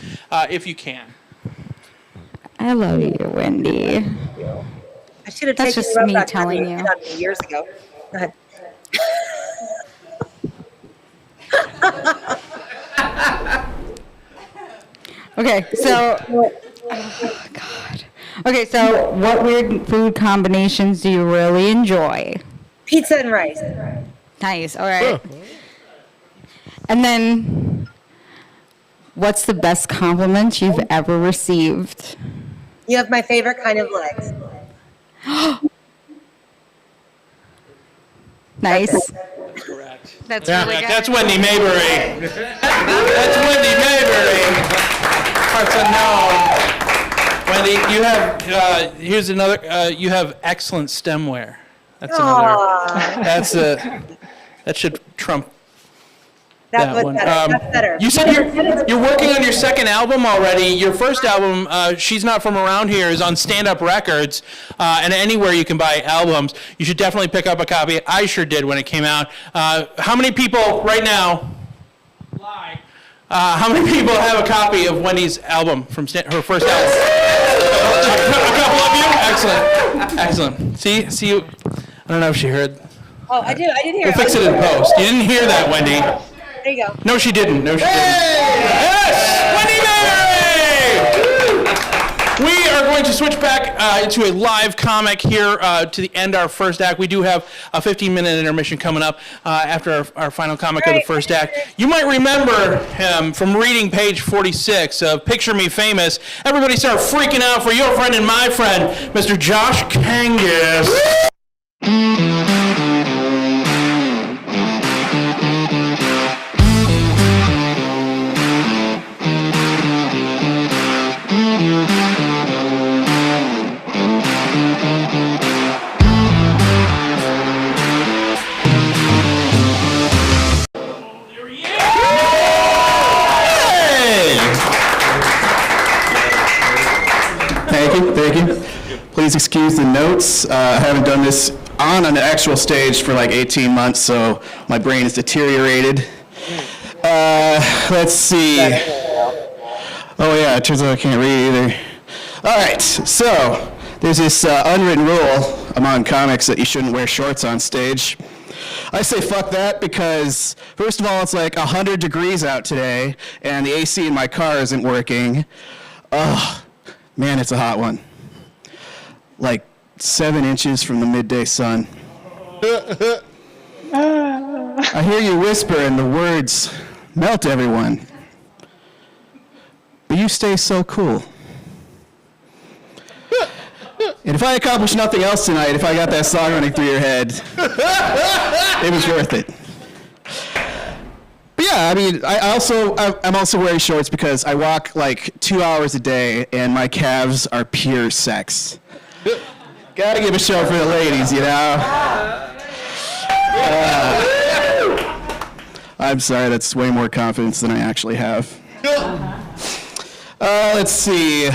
if you can. I love you, Wendy. I should have That's taken just you up me that telling time you. did on me years ago. Go ahead. Okay, so, oh, God. Okay, so what weird food combinations do you really enjoy? Pizza and rice. Nice, all right. And then, what's the best compliment you've ever received? You have my favorite kind of legs. Nice. Correct. That's really good. That's Wendy Maybury. That's Wendy Maybury. Parts unknown. Wendy, you have, here's another, you have excellent stemware. That's another, that should trump that one. That's better. You said you're working on your second album already. Your first album, She's Not From Around Here, is on Stand Up Records, and anywhere you can buy albums. You should definitely pick up a copy. I sure did when it came out. How many people right now, how many people have a copy of Wendy's album from her first album? A couple of you? Excellent. Excellent. See you. I don't know if she heard. Oh, I did hear We'll fix it in post. You didn't hear that, Wendy. There you go. No, she didn't. No, she didn't. Yes! Wendy Maybury! We are going to switch back into a live comic here to the end our first act. We do have a 15-minute intermission coming up after our final comic of the first act. You might remember him from reading page 46 of Picture Me Famous. Everybody start freaking out for your friend and my friend, Mr. Josh KANGAS. Thank you. Please excuse the notes. I haven't done this on an actual stage for like 18 months, so my brain is deteriorated. Let's see. Oh yeah, it turns out I can't read either. All right, so there's this unwritten rule among comics that you shouldn't wear shorts on stage. I say fuck that because, first of all, it's like 100 degrees out today, and the AC in my car isn't working. Ugh. Man, it's a hot one. Like 7 inches from the midday sun. I hear you whisper and the words melt everyone. But you stay so cool. And if I accomplish nothing else tonight, if I got that song running through your head, it was worth it. But yeah, I mean, I'm also wearing shorts because I walk like 2 hours a day and my calves are pure sex. Gotta give a show for the ladies, you know? I'm sorry, that's way more confidence than I actually have. Let's see.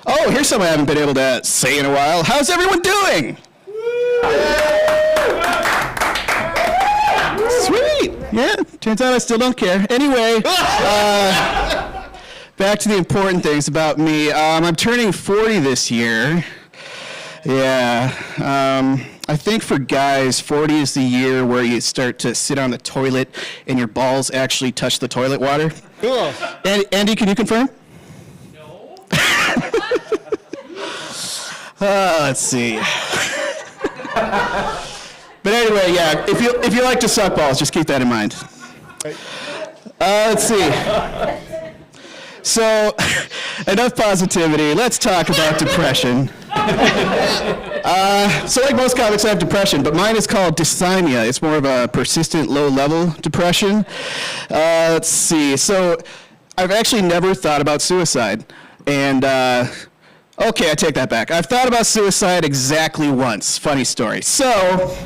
Oh, here's something I haven't been able to say in a while. How's everyone doing? Sweet. Yeah, turns out I still don't care. Anyway, back to the important things about me. I'm turning 40 this year. Yeah. I think for guys, 40 is the year where you start to sit on the toilet and your balls actually touch the toilet water. Cool. Andy, can you confirm? No. Let's see. But anyway, yeah, if you like to suck balls, just keep that in mind. Let's see. So, enough positivity. Let's talk about depression. So like most comics, I have depression, but mine is called dysthymia. It's more of a persistent low-level depression. Let's see. So I've actually never thought about suicide. And, okay, I take that back. I've thought about suicide exactly once. Funny story. So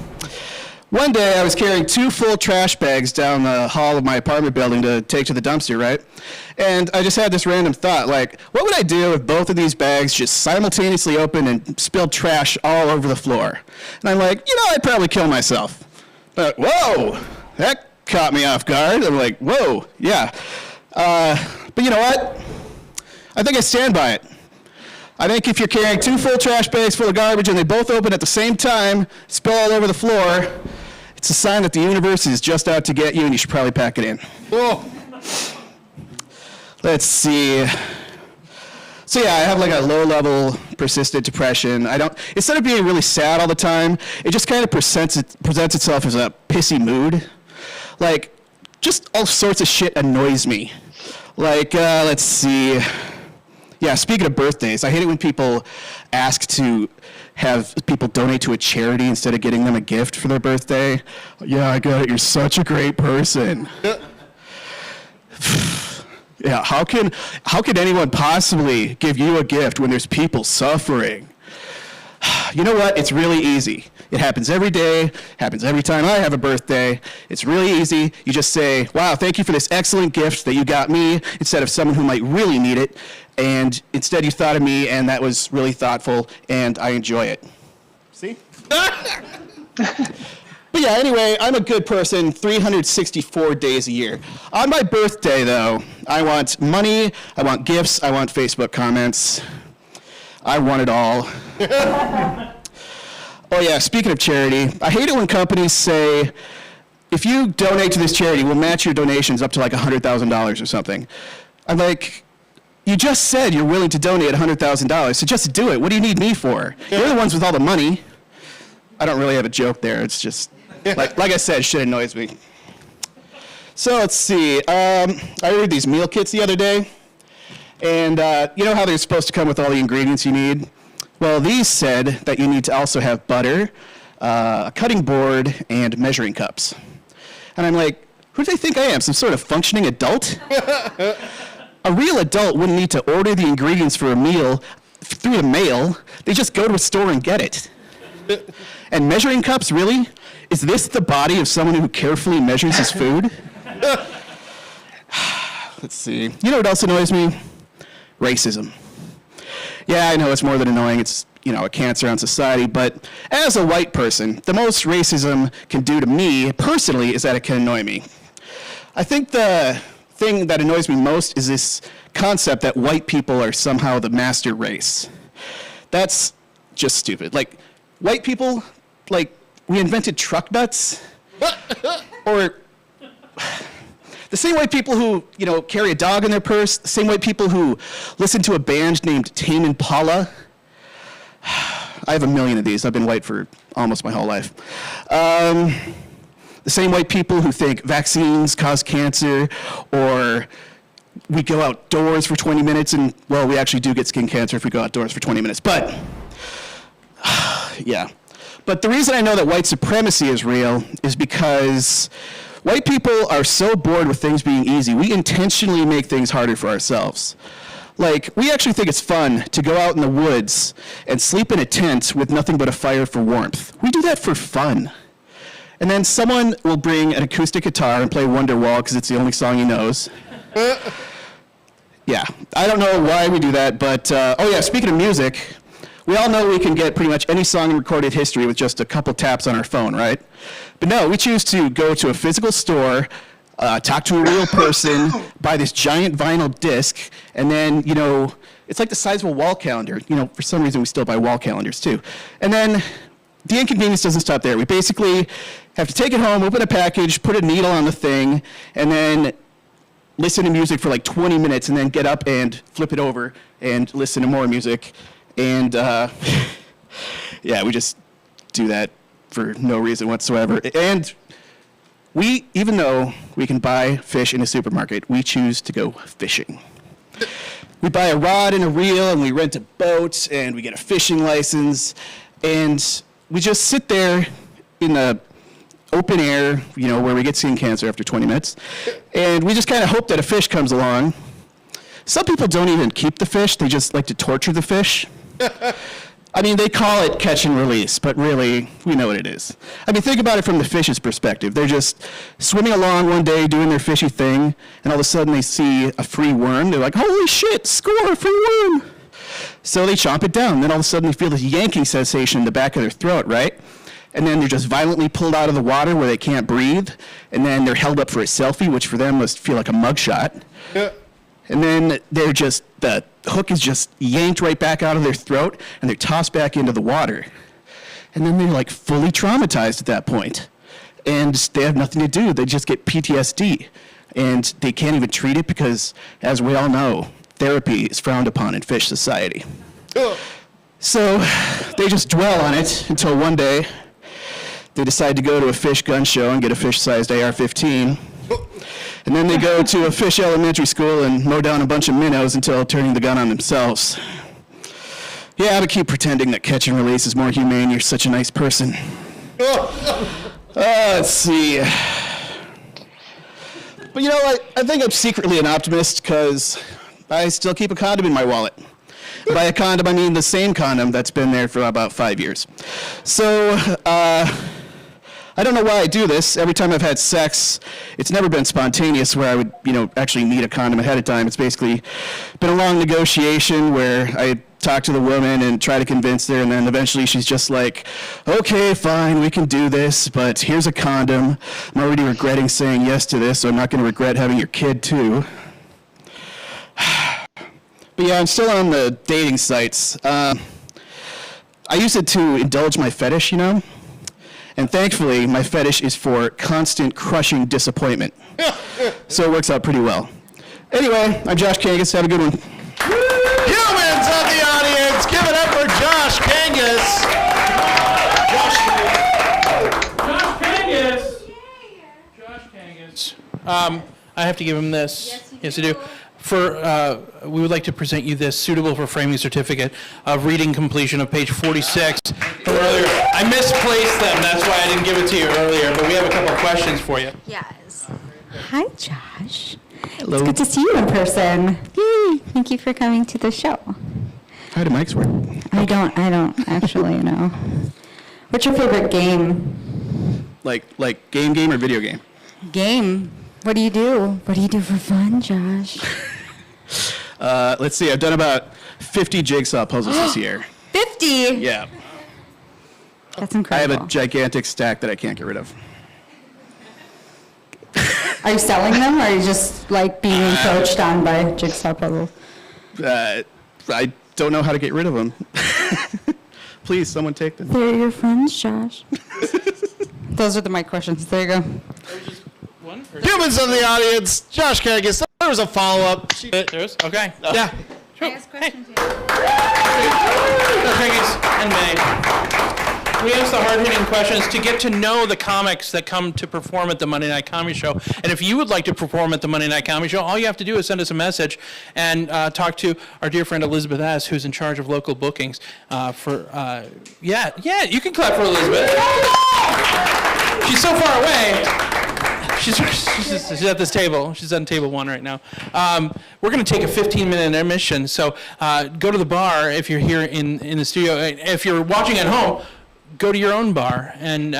one day I was carrying 2 full trash bags down the hall of my apartment building to take to the dumpster, right? And I just had this random thought, like, what would I do if both of these bags just simultaneously opened and spilled trash all over the floor? And I'm like, I'd probably kill myself. But whoa, that caught me off guard. I'm like, whoa, yeah. But you know what? I think I stand by it. I think if you're carrying 2 full trash bags full of garbage and they both open at the same time, spill all over the floor, it's a sign that the universe is just out to get you, and you should probably pack it in. Whoa. Let's see. So yeah, I have like a low-level persistent depression. Instead of being really sad all the time, it just kind of presents itself as a pissy mood. Like, just all sorts of shit annoys me. Like, let's see. Yeah, speaking of birthdays, I hate it when people ask to have people donate to a charity instead of getting them a gift for their birthday. Yeah, I got it. You're such a great person. Yeah, how can anyone possibly give you a gift when there's people suffering? You know what? It's really easy. It happens every day, happens every time I have a birthday. It's really easy. You just say, wow, thank you for this excellent gift that you got me, instead of someone who might really need it. And instead you thought of me, and that was really thoughtful, and I enjoy it. See? But yeah, anyway, I'm a good person 364 days a year. On my birthday, though, I want money, I want gifts, I want Facebook comments. I want it all. Oh yeah, speaking of charity, I hate it when companies say, if you donate to this charity, we'll match your donations up to like $100,000 or something. I'm like, you just said you're willing to donate $100,000, so just do it. What do you need me for? You're the ones with all the money. I don't really have a joke there. It's just, like I said, shit annoys me. So let's see. I ordered these meal kits the other day. And you know how they're supposed to come with all the ingredients you need? Well, these said that you need to also have butter, a cutting board, and measuring cups. And I'm like, who do they think I am, some sort of functioning adult? A real adult wouldn't need to order the ingredients for a meal through the mail. They just go to a store and get it. And measuring cups, really? Is this the body of someone who carefully measures his food? Let's see. You know what else annoys me? Racism. Yeah, I know it's more than annoying. It's, a cancer on society. But as a white person, the most racism can do to me, personally, is that it can annoy me. I think the thing that annoys me most is this concept that white people are somehow the master race. That's just stupid. Like, white people, like, we invented truck nuts? Or the same white people who, carry a dog in their purse, the same white people who listen to a band named Tame Impala. I have a million of these. I've been white for almost my whole life. The same white people who think vaccines cause cancer, or we go outdoors for 20 minutes and, well, we actually do get skin cancer if we go outdoors for 20 minutes. But, yeah. But the reason I know that white supremacy is real is because white people are so bored with things being easy, we intentionally make things harder for ourselves. Like, we actually think it's fun to go out in the woods and sleep in a tent with nothing but a fire for warmth. We do that for fun. And then someone will bring an acoustic guitar and play Wonderwall because it's the only song he knows. Yeah, I don't know why we do that, but, oh yeah, speaking of music, we all know we can get pretty much any song in recorded history with just a couple taps on our phone, right? But no, we choose to go to a physical store, talk to a real person, buy this giant vinyl disc, and then, it's like the size of a wall calendar. For some reason we still buy wall calendars too. And then the inconvenience doesn't stop there. We basically have to take it home, open a package, put a needle on the thing, and then listen to music for like 20 minutes, and then get up and flip it over and listen to more music. And yeah, we just do that for no reason whatsoever. And even though we can buy fish in a supermarket, we choose to go fishing. We buy a rod and a reel, and we rent a boat, and we get a fishing license, and we just sit there in the open air, you know, where we get skin cancer after 20 minutes, and we just kind of hope that a fish comes along. Some people don't even keep the fish, they just like to torture the fish. I mean, they call it catch and release, but really, we know what it is. I mean, think about it from the fish's perspective. They're just swimming along one day, doing their fishy thing, and all of a sudden they see a free worm. They're like, holy shit, score, free worm. So they chomp it down. Then all of a sudden they feel this yanking sensation in the back of their throat, right? And then they're just violently pulled out of the water where they can't breathe, and then they're held up for a selfie, which for them must feel like a mugshot. Yeah. And then they're just, the hook is just yanked right back out of their throat, and they're tossed back into the water. And then they're like fully traumatized at that point. And they have nothing to do. They just get PTSD. And they can't even treat it because, as we all know, therapy is frowned upon in fish society. So they just dwell on it until one day they decide to go to a fish gun show and get a fish-sized AR-15. And then they go to a fish elementary school and mow down a bunch of minnows until turning the gun on themselves. Yeah, but keep pretending that catch and release is more humane. You're such a nice person. Let's see. But you know, I think I'm secretly an optimist because I still keep a condom in my wallet. By a condom, I mean the same condom that's been there for about 5 years. So, I don't know why I do this. Every time I've had sex, it's never been spontaneous where I would, you know, actually need a condom ahead of time. It's basically been a long negotiation where I talk to the woman and try to convince her, and then eventually she's just like, okay, fine, we can do this, but here's a condom. I'm already regretting saying yes to this, so I'm not going to regret having your kid, too. But yeah, I'm still on the dating sites. I use it to indulge my fetish, you know? And thankfully, my fetish is for constant crushing disappointment. So it works out pretty well. Anyway, I'm Josh Kangas. Have a good one. Humans of the audience, give it up for Josh Kangas. Josh Kangas. Josh Kangas. I have to give him this. Yes, I do. We would like to present you this suitable for framing certificate of reading completion of page 46 from earlier. I misplaced them, that's why I didn't give it to you earlier, but we have a couple of questions for you. Yes. Hi, Josh. Hello. It's good to see you in person. Yay. Thank you for coming to the show. How do mics work? I don't actually know. What's your favorite game? Like game or video game? Game. What do you do? What do you do for fun, Josh? Let's see, I've done about 50 jigsaw puzzles this year. 50? Yeah. That's incredible. I have a gigantic stack that I can't get rid of. Are you selling them, or are you just like being encroached on by jigsaw puzzles? I don't know how to get rid of them. Please, someone take them. They're your friends, Josh. Those are my questions. There you go. Humans of the audience, Josh Kangas. There was a follow-up. There is? Okay. Yeah. Sure. Can I ask questions? Kangas and May. We ask the hard-hitting questions to get to know the comics that come to perform at the Monday Night Comedy Show. And if you would like to perform at the Monday Night Comedy Show, all you have to do is send us a message and talk to our dear friend Elizabeth S., who's in charge of local bookings. Yeah, you can clap for Elizabeth. She's so far away. She's at this table. She's on table 1 right now. We're going to take a 15-minute intermission. So go to the bar if you're here in the studio. If you're watching at home, go to your own bar and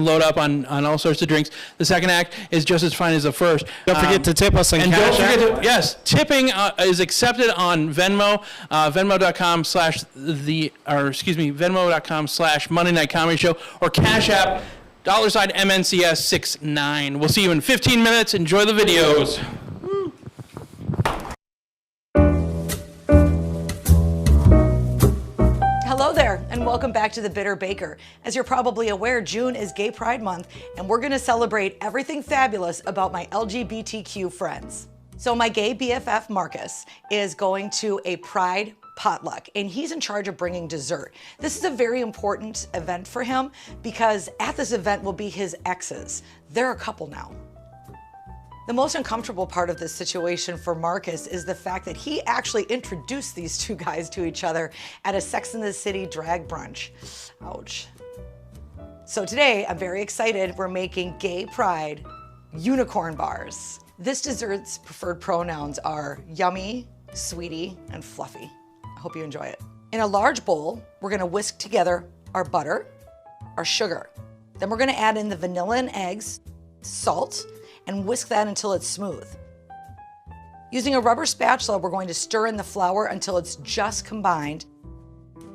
load up on all sorts of drinks. The second act is just as fine as the first. Don't forget to tip us on and Cash App. Don't forget to, yes, tipping is accepted on Venmo, Venmo.com/Monday Night Comedy Show, or Cash App, $MNCS69. We'll see you in 15 minutes. Enjoy the videos. Hello there, and welcome back to The Bitter Baker. As you're probably aware, June is Gay Pride Month, and we're going to celebrate everything fabulous about my LGBTQ friends. So my gay BFF, Marcus, is going to a Pride potluck, and he's in charge of bringing dessert. This is a very important event for him because at this event will be his exes. They're a couple now. The most uncomfortable part of this situation for Marcus is the fact that he actually introduced these two guys to each other at a Sex and the City drag brunch. Ouch. So today, I'm very excited. We're making Gay Pride unicorn bars. This dessert's preferred pronouns are yummy, sweetie, and fluffy. I hope you enjoy it. In a large bowl, we're gonna whisk together our butter, our sugar. Then we're gonna add in the vanilla and eggs, salt, and whisk that until it's smooth. Using a rubber spatula, we're going to stir in the flour until it's just combined,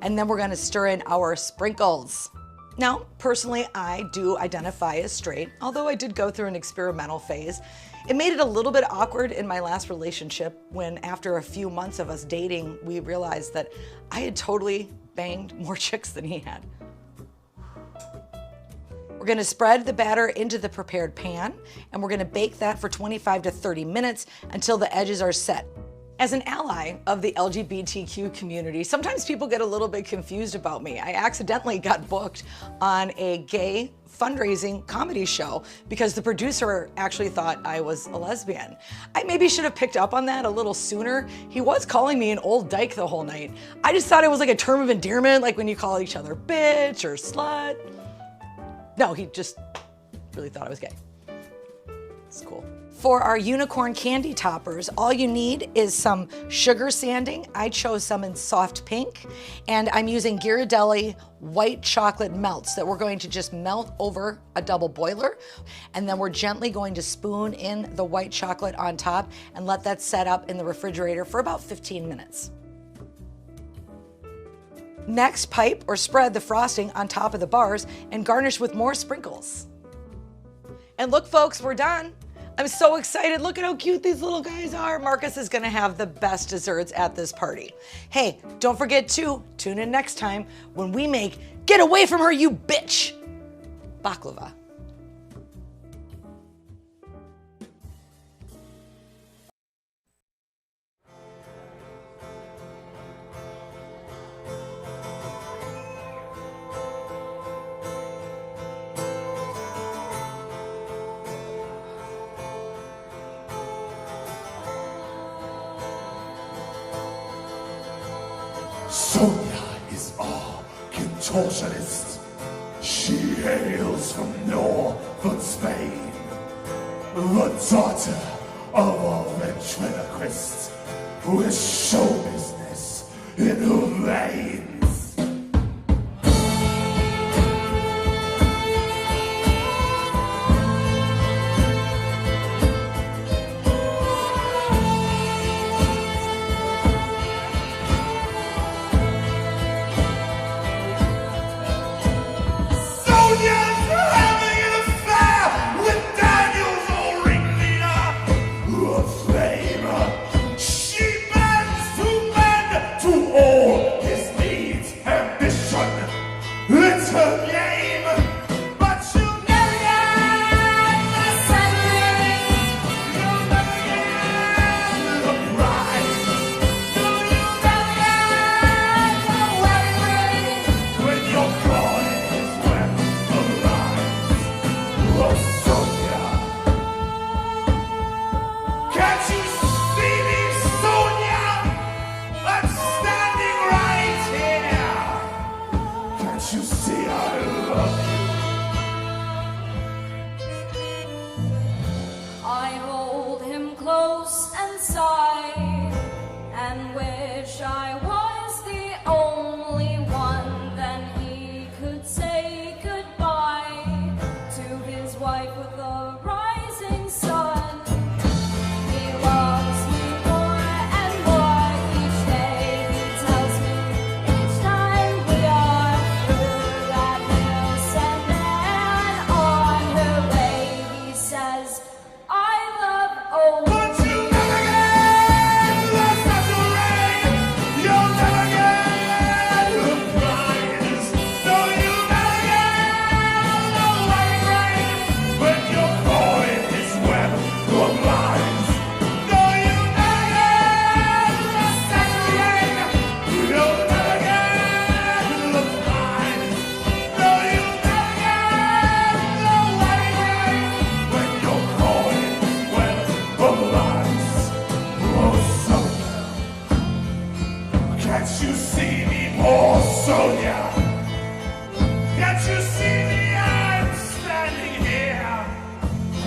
and then we're gonna stir in our sprinkles. Now, personally, I do identify as straight, although I did go through an experimental phase. It made it a little bit awkward in my last relationship when, after a few months of us dating, we realized that I had totally banged more chicks than he had. We're gonna spread the batter into the prepared pan, and we're gonna bake that for 25 to 30 minutes until the edges are set. As an ally of the LGBTQ community, sometimes people get a little bit confused about me. I accidentally got booked on a gay fundraising comedy show because the producer actually thought I was a lesbian. I maybe should have picked up on that a little sooner. He was calling me an old dyke the whole night. I just thought it was like a term of endearment, like when you call each other bitch or slut. No, he just really thought I was gay. It's cool. For our unicorn candy toppers, all you need is some sugar sanding. I chose some in soft pink, and I'm using Ghirardelli white chocolate melts that we're going to just melt over a double boiler, and then we're gently going to spoon in the white chocolate on top and let that set up in the refrigerator for about 15 minutes. Next, pipe or spread the frosting on top of the bars and garnish with more sprinkles. And look, folks, we're done. I'm so excited. Look at how cute these little guys are. Marcus is gonna have the best desserts at this party. Hey, don't forget to tune in next time when we make Get Away From Her, You Bitch! Baklava. Sonia is a contortionist. She hails from northern Spain, the daughter of a ventriloquist with show business in her veins.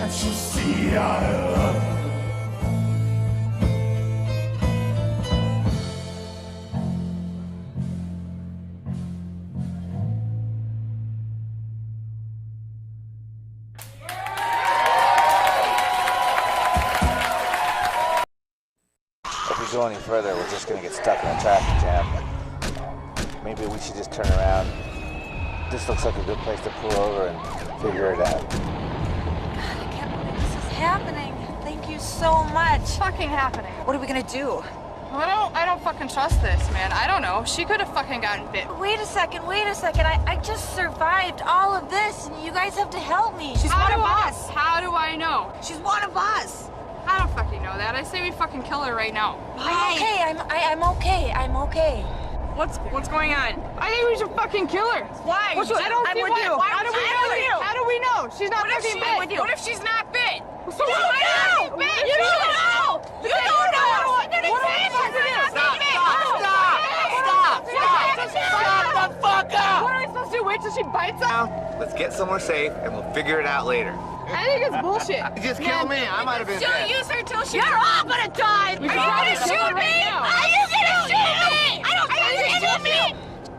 Can't you see I love you? If we go any further, we're just gonna get stuck in a traffic jam. Maybe we should just turn around. This looks like a good place to pull over and figure it out. God, I can't believe this is happening. Thank you so much. It's fucking happening. What are we gonna do? I don't fucking trust this, man. I don't know. She could have fucking gotten bit. Wait a second. I just survived all of this, and you guys have to help me. She's How one do of I- us. How do I know? She's one of us. I don't fucking know that. I say we fucking kill her right now. I'm okay. I'm okay. I'm okay. What's going on? I think we should fucking kill her. Why? I don't I'm see with why. you. How do we I'm know? with you. How do we know? She's not fucking bit. I'm with you. What if she's not bit? So You don't know. You don't know. You don't know. What the fuck up! What are we supposed to do? Wait till she bites us? Let's get somewhere safe and we'll figure it out later. I think it's bullshit. Just kill me. I might have been Don't bad. use her till she's... You're all gonna die. We Are should you probably gonna kill her shoot me? right now. Are you gonna shoot me? I don't think you're gonna shoot me.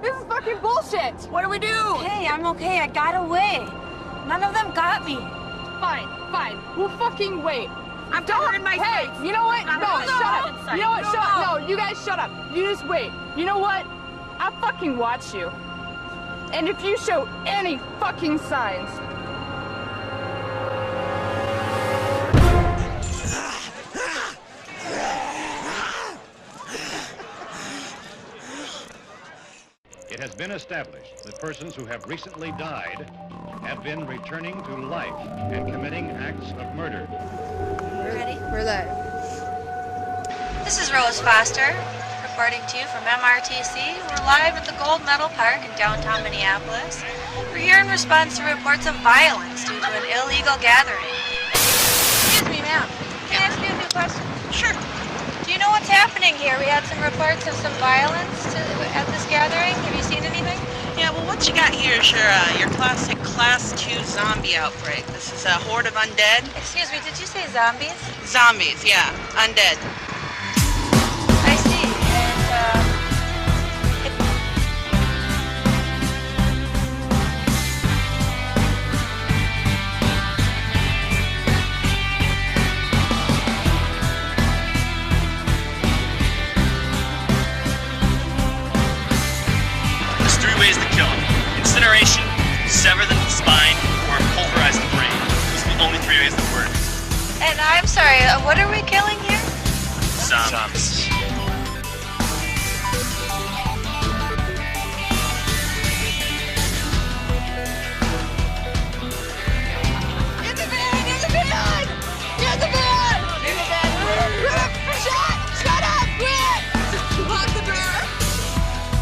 This is fucking bullshit. What do we do? Hey, I'm okay. I got away. None of them got me. Fine. We'll fucking wait. I'm covering my Hey, face. you know what? No, No. shut up. You know what? No. Shut up. No, you guys shut up. You just wait. You know what? I'll fucking watch you. And if you show any fucking signs, It has been established that persons who have recently died have been returning to life and committing acts of murder. We're ready? we're there. This is Rose Foster, reporting to you from MRTC. We're live at the Gold Medal Park in downtown Minneapolis. We're here in response to reports of violence due to an illegal gathering. Excuse me, ma'am. Can I ask you a few questions? Sure. Do you know what's happening here? We had some reports of some violence at this gathering. Have you seen anything? Yeah, well, what you got here is your classic Class 2 zombie outbreak. This is a horde of undead. Excuse me, did you say zombies? Zombies, yeah, undead. I see. And, There's three ways to kill him. Incineration, sever the spine, or pulverize the brain. Those are the only three ways that work. and I'm sorry, what are we killing here? Zombies. Get the van! Get the van! Get the van! Get the van! Shut up! Quit! Lock the door!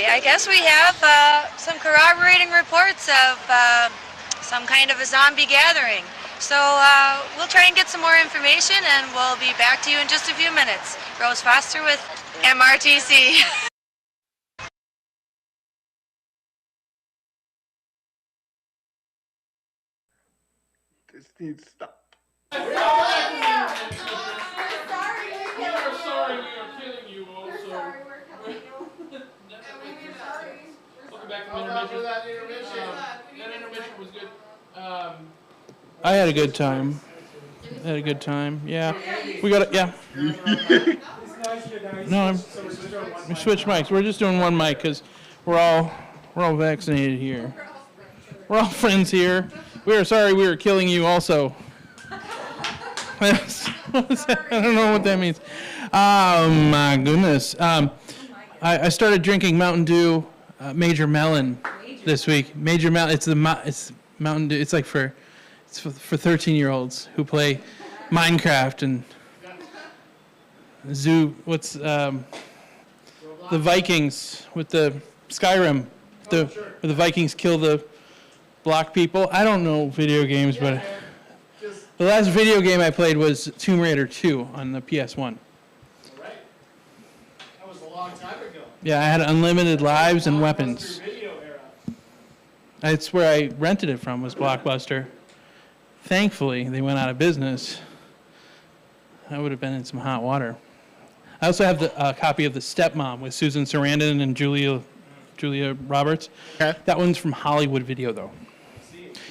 I guess we have some corroborating reports of some kind of a zombie gathering. So we'll try and get some more information, and we'll be back to you in just a few minutes. Rose Foster with MRTC. This needs to stop. We are sorry we are killing you also. We're sorry we're killing you. Welcome back from intermission. That intermission was good. I had a good time. Yeah. We got it. Yeah. No, we switched mics. We're just doing one mic because we're all vaccinated here. We're all friends here. We are sorry we are killing you also. I don't know what that means. Oh my goodness. I started drinking Mountain Dew Major Melon this week. Major Melon. It's Mountain Dew. It's like for 13-year-olds who play Minecraft and What's the Vikings with the Skyrim? Where the Vikings kill the block people. I don't know video games, but the last video game I played was Tomb Raider 2 on the PS1. Right. That was a long time ago. Yeah, I had unlimited lives and weapons. That's where I rented it from, was Blockbuster. Thankfully, they went out of business. I would have been in some hot water. I also have the copy of The Stepmom with Susan Sarandon and Julia Roberts. Okay. That one's from Hollywood Video, though.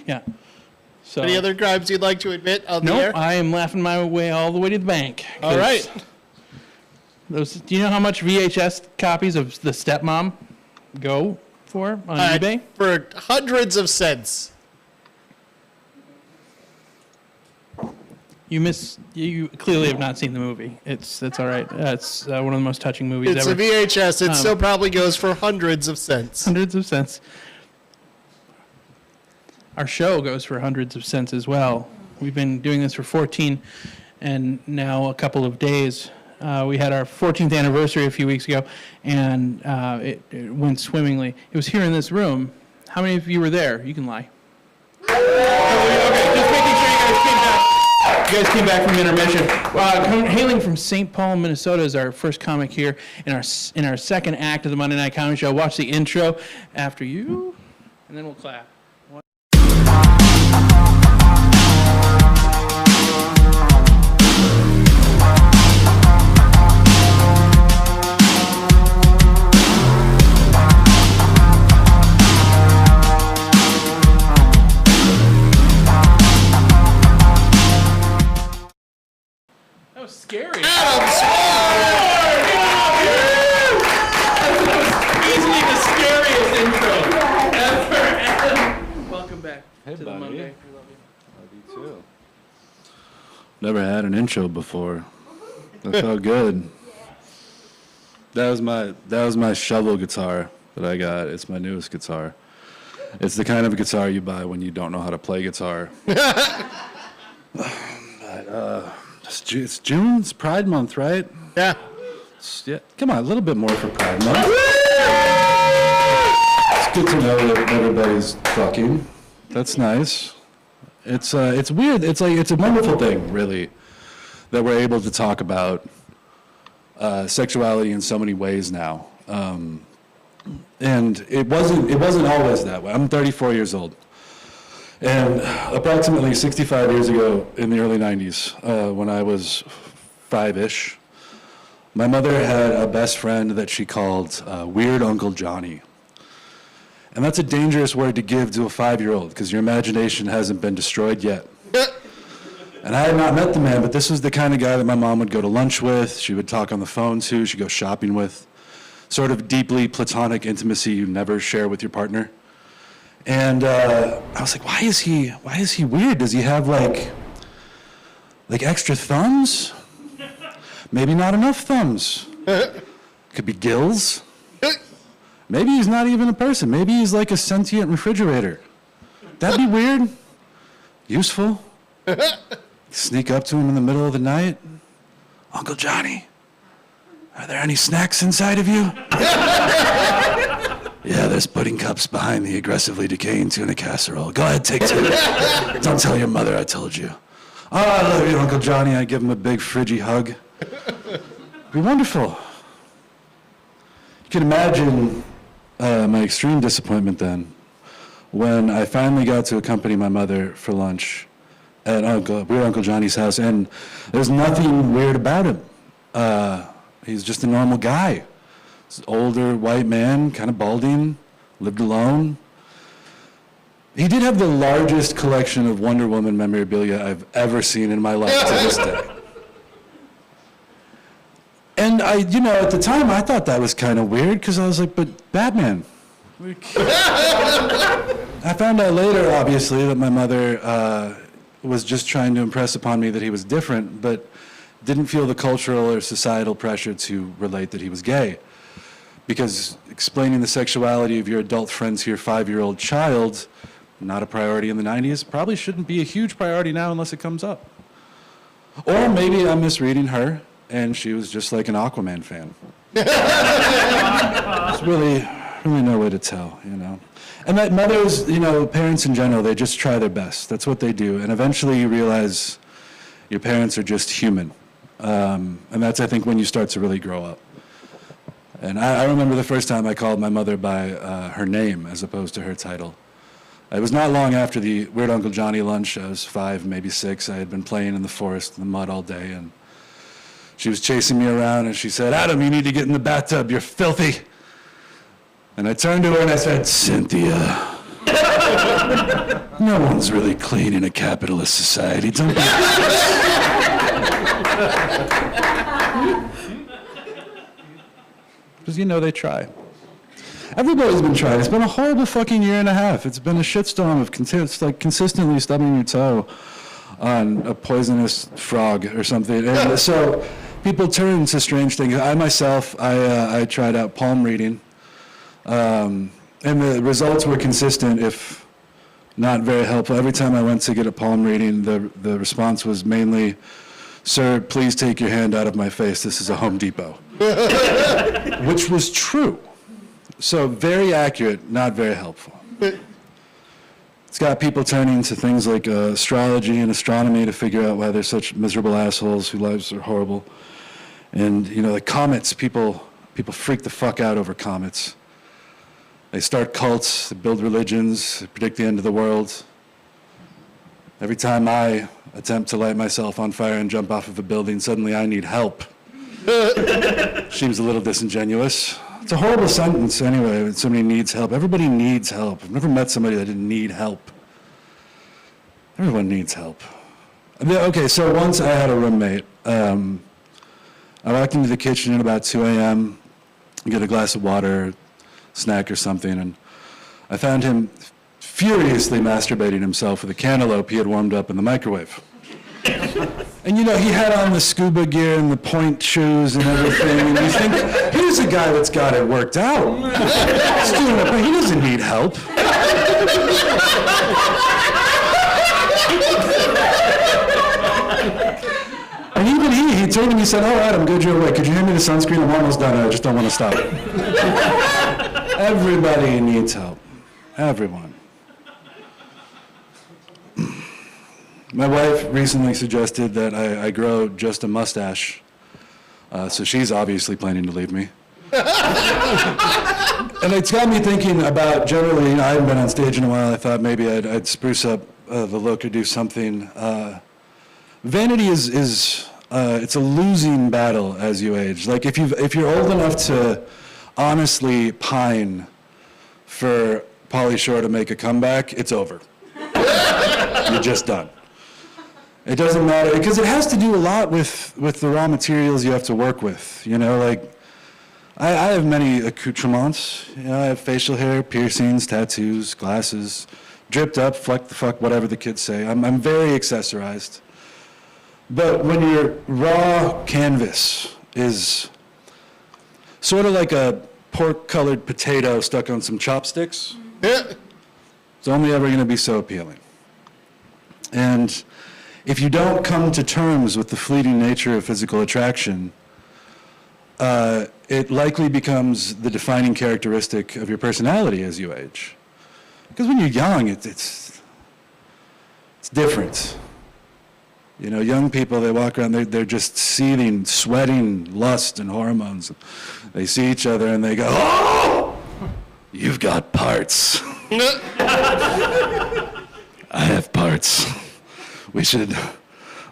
Yeah. So, any other crimes you'd like to admit on the air? Nope, I am laughing my way all the way to the bank. All right. Do you know how much VHS copies of The Stepmom go for on eBay? For hundreds of cents. You clearly have not seen the movie. That's all right. It's one of the most touching movies It's ever. a VHS. It still probably goes for hundreds of cents. Hundreds of cents. Our show goes for hundreds of cents as well. We've been doing this for 14 and now a couple of days. We had our 14th anniversary a few weeks ago, and it went swimmingly. It was here in this room. How many of you were there? You can lie. Okay, just making sure you guys came back. You guys came back from intermission. Hailing from St. Paul, Minnesota is our first comic here in our second act of the Monday Night Comedy Show. Watch the intro after you, and then we'll clap. That was scary. Adam SWARD! Easily the scariest intro ever. Welcome back to the buddy. Monday. Love you too. Never had an intro before. That felt good. That was my shovel guitar that I got. It's my newest guitar. It's the kind of guitar you buy when you don't know how to play guitar. It's June. It's Pride Month, right? Yeah. Yeah. Come on, a little bit more for Pride Month. It's good to know that everybody's fucking. That's nice. It's weird. It's a wonderful thing, really, that we're able to talk about sexuality in so many ways now. And it wasn't always that way. I'm 34 years old. And approximately 65 years ago, in the early 90s, when I was 5-ish, my mother had a best friend that she called Weird Uncle Johnny. And that's a dangerous word to give to a 5-year-old, because your imagination hasn't been destroyed yet. And I had not met the man, but this was the kind of guy that my mom would go to lunch with, she would talk on the phone to, she'd go shopping with. Sort of deeply platonic intimacy you never share with your partner. And I was like, why is he weird? Does he have like extra thumbs? Maybe not enough thumbs. Could be gills. Maybe he's not even a person. Maybe he's like a sentient refrigerator. That'd be weird. Useful. Sneak up to him in the middle of the night. Uncle Johnny, are there any snacks inside of you? Yeah, there's pudding cups behind the aggressively decaying tuna casserole. Go ahead, take 2. Don't tell your mother I told you. Oh, I love you, Uncle Johnny. I give him a big fridgy hug. It'd be wonderful. You can imagine my extreme disappointment then when I finally got to accompany my mother for lunch at weird Uncle Johnny's house, and there's nothing weird about him. He's just a normal guy. He's an older white man, kind of balding, lived alone. He did have the largest collection of Wonder Woman memorabilia I've ever seen in my life to this day. And at the time, I thought that was kind of weird because I was like, but Batman. I found out later, obviously, that my mother was just trying to impress upon me that he was different, but didn't feel the cultural or societal pressure to relate that he was gay. Because explaining the sexuality of your adult friends to your 5-year-old child, not a priority in the 90s, probably shouldn't be a huge priority now unless it comes up. Or maybe I'm misreading her, and she was just like an Aquaman fan. There's really no way to tell, And that mothers, parents in general, they just try their best. That's what they do. And eventually you realize your parents are just human. And that's, I think, when you start to really grow up. And I remember the first time I called my mother by her name as opposed to her title. It was not long after the Weird Uncle Johnny lunch. I was 5, maybe 6. I had been playing in the forest in the mud all day, and she was chasing me around, and she said, "Adam, you need to get in the bathtub. You're filthy." And I turned to her and I said, "Cynthia, no one's really clean in a capitalist society. Don't be..." Because they try. Everybody's been trying. It's been a horrible fucking year and a half. It's been a shitstorm of consistently stubbing your toe on a poisonous frog or something. And so people turn to strange things. I myself, I tried out palm reading. And the results were consistent, if not very helpful. Every time I went to get a palm reading, the response was mainly, "Sir, please take your hand out of my face. This is a Home Depot." Which was true. So very accurate, not very helpful. It's got people turning to things like astrology and astronomy to figure out why they're such miserable assholes whose lives are horrible. And, like comets, people freak the fuck out over comets. They start cults, they build religions, they predict the end of the world. Every time I attempt to light myself on fire and jump off of a building, suddenly I need help. Seems a little disingenuous. It's a horrible sentence anyway, when somebody needs help. Everybody needs help. I've never met somebody that didn't need help. Everyone needs help. Okay, so once I had a roommate. I walked into the kitchen at about 2 a.m., get a glass of water, snack or something, and I found him furiously masturbating himself with a cantaloupe he had warmed up in the microwave. And he had on the scuba gear and the point shoes and everything, and you think, here's a guy that's got it worked out. He's doing it, but he doesn't need help. And even he turned to me and said, "Oh, Adam, good you're awake. Could you hand me the sunscreen? I'm almost done. I just don't want to stop." Everybody needs help. Everyone. My wife recently suggested that I grow just a mustache, so she's obviously planning to leave me. And it's got me thinking about generally, I haven't been on stage in a while. I thought maybe I'd spruce up the look or do something. Vanity is it's a losing battle as you age. Like if you're old enough to honestly pine for Pauly Shore to make a comeback, it's over. You're just done. It doesn't matter, because it has to do a lot with the raw materials you have to work with. Like I have many accoutrements. I have facial hair, piercings, tattoos, glasses, dripped up, flecked the fuck, whatever the kids say. I'm very accessorized. But when your raw canvas is sort of like a pork-colored potato stuck on some chopsticks, it's only ever going to be so appealing. And if you don't come to terms with the fleeting nature of physical attraction, it likely becomes the defining characteristic of your personality as you age. Because when you're young, it's different. You know, young people, they walk around, they're just seething, sweating, lust and hormones. They see each other and they go, oh, you've got parts. I have parts. We should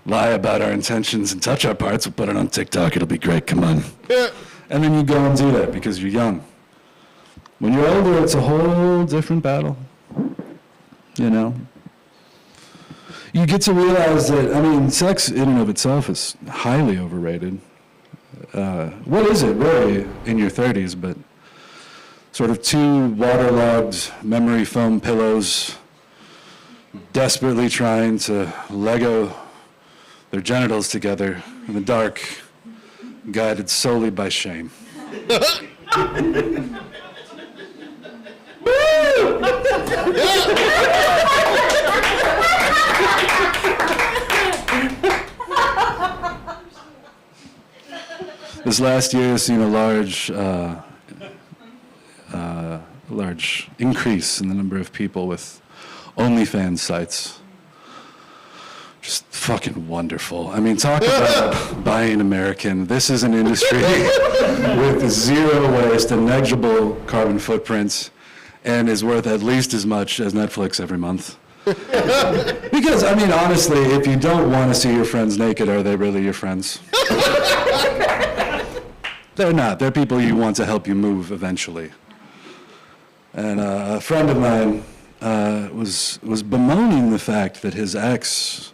lie about our intentions and touch our parts. We'll put it on TikTok. It'll be great. Come on. And then you go and do that because you're young. When you're older, it's a whole different battle. You know? You get to realize that, I mean, sex in and of itself is highly overrated. What is it, really, in your 30s, but sort of two waterlogged memory foam pillows desperately trying to Lego their genitals together in the dark, guided solely by shame. This last year has seen a large increase in the number of people with OnlyFans sites. Just fucking wonderful. I mean, talk about buying American. This is an industry with zero waste and negligible carbon footprints and is worth at least as much as Netflix every month. Because, I mean, honestly, if you don't want to see your friends naked, are they really your friends? They're not. They're people you want to help you move eventually. And a friend of mine was bemoaning the fact that his ex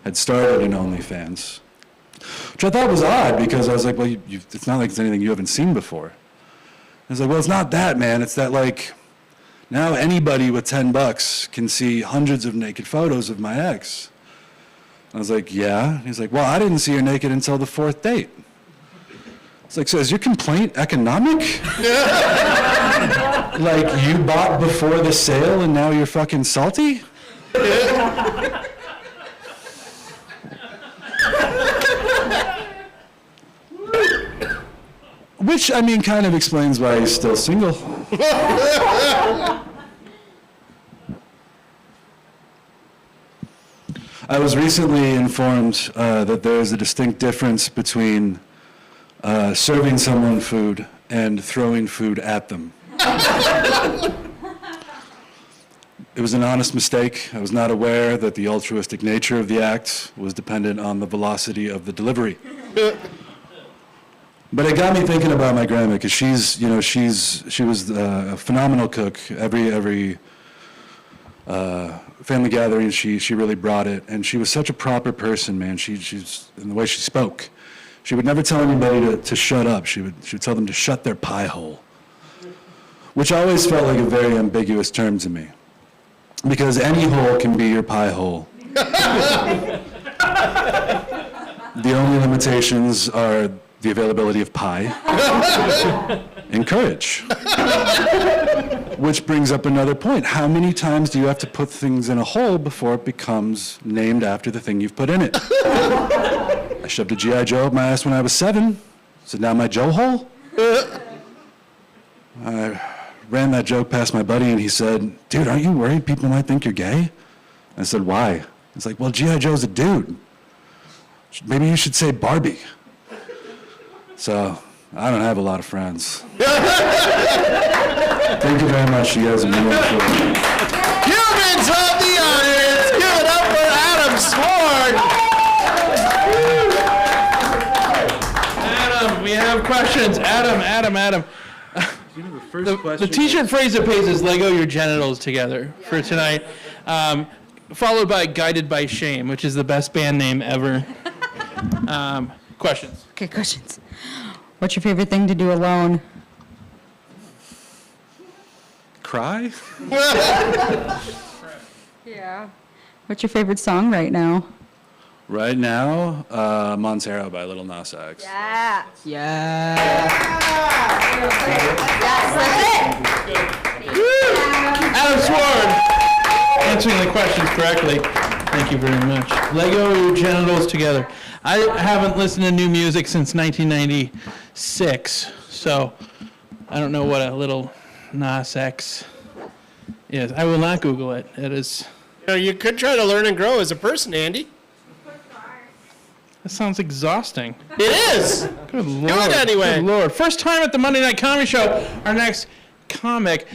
had started an OnlyFans, which I thought was odd because I was like, well, it's not like it's anything you haven't seen before. I was like, well, it's not that, man. It's that, like, now anybody with $10 can see hundreds of naked photos of my ex. I was like, yeah. He's like, well, I didn't see her naked until the 4th date. It's like, so is your complaint economic? Like, you bought before the sale and now you're fucking salty? Which, I mean, kind of explains why he's still single. I was recently informed that there is a distinct difference between serving someone food and throwing food at them. It was an honest mistake. I was not aware that the altruistic nature of the act was dependent on the velocity of the delivery. But it got me thinking about my grandma, because she was a phenomenal cook. Every family gathering, she really brought it, and she was such a proper person, man. She's in the way she spoke. She would never tell anybody to shut up. She would tell them to shut their pie hole, which always felt like a very ambiguous term to me, because any hole can be your pie hole. The only limitations are the availability of pie and courage. Which brings up another point. How many times do you have to put things in a hole before it becomes named after the thing you've put in it? I shoved a G.I. Joe up my ass when I was 7. So now my Joe hole? I ran that joke past my buddy and he said, dude, aren't you worried people might think you're gay? I said, why? He's like, well, G.I. Joe's a dude. Maybe you should say Barbie. So, I don't have a lot of friends. Thank you very much. You guys have been wonderful. Humans of the audience, give it up for Adam SWARD. Adam, we have questions. Adam. The t-shirt phrase that pays is Lego your genitals together for tonight. Followed by Guided by Shame, which is the best band name ever. Questions. Okay, questions. What's your favorite thing to do alone? Cry? Yeah. What's your favorite song right now? Right now, Montero by Lil Nas X. Yeah. Yeah. Adam SWARD, answering the questions correctly. Thank you very much. Lego your genitals together. I haven't listened to new music since 1996, So I don't know what a little Nas X is. I will not Google it. It is. You could try to learn and grow as a person, Andy. That sounds exhausting. It is. Good Lord. Do it anyway. Good Lord. First time at the Monday Night Comedy Show. Our next comic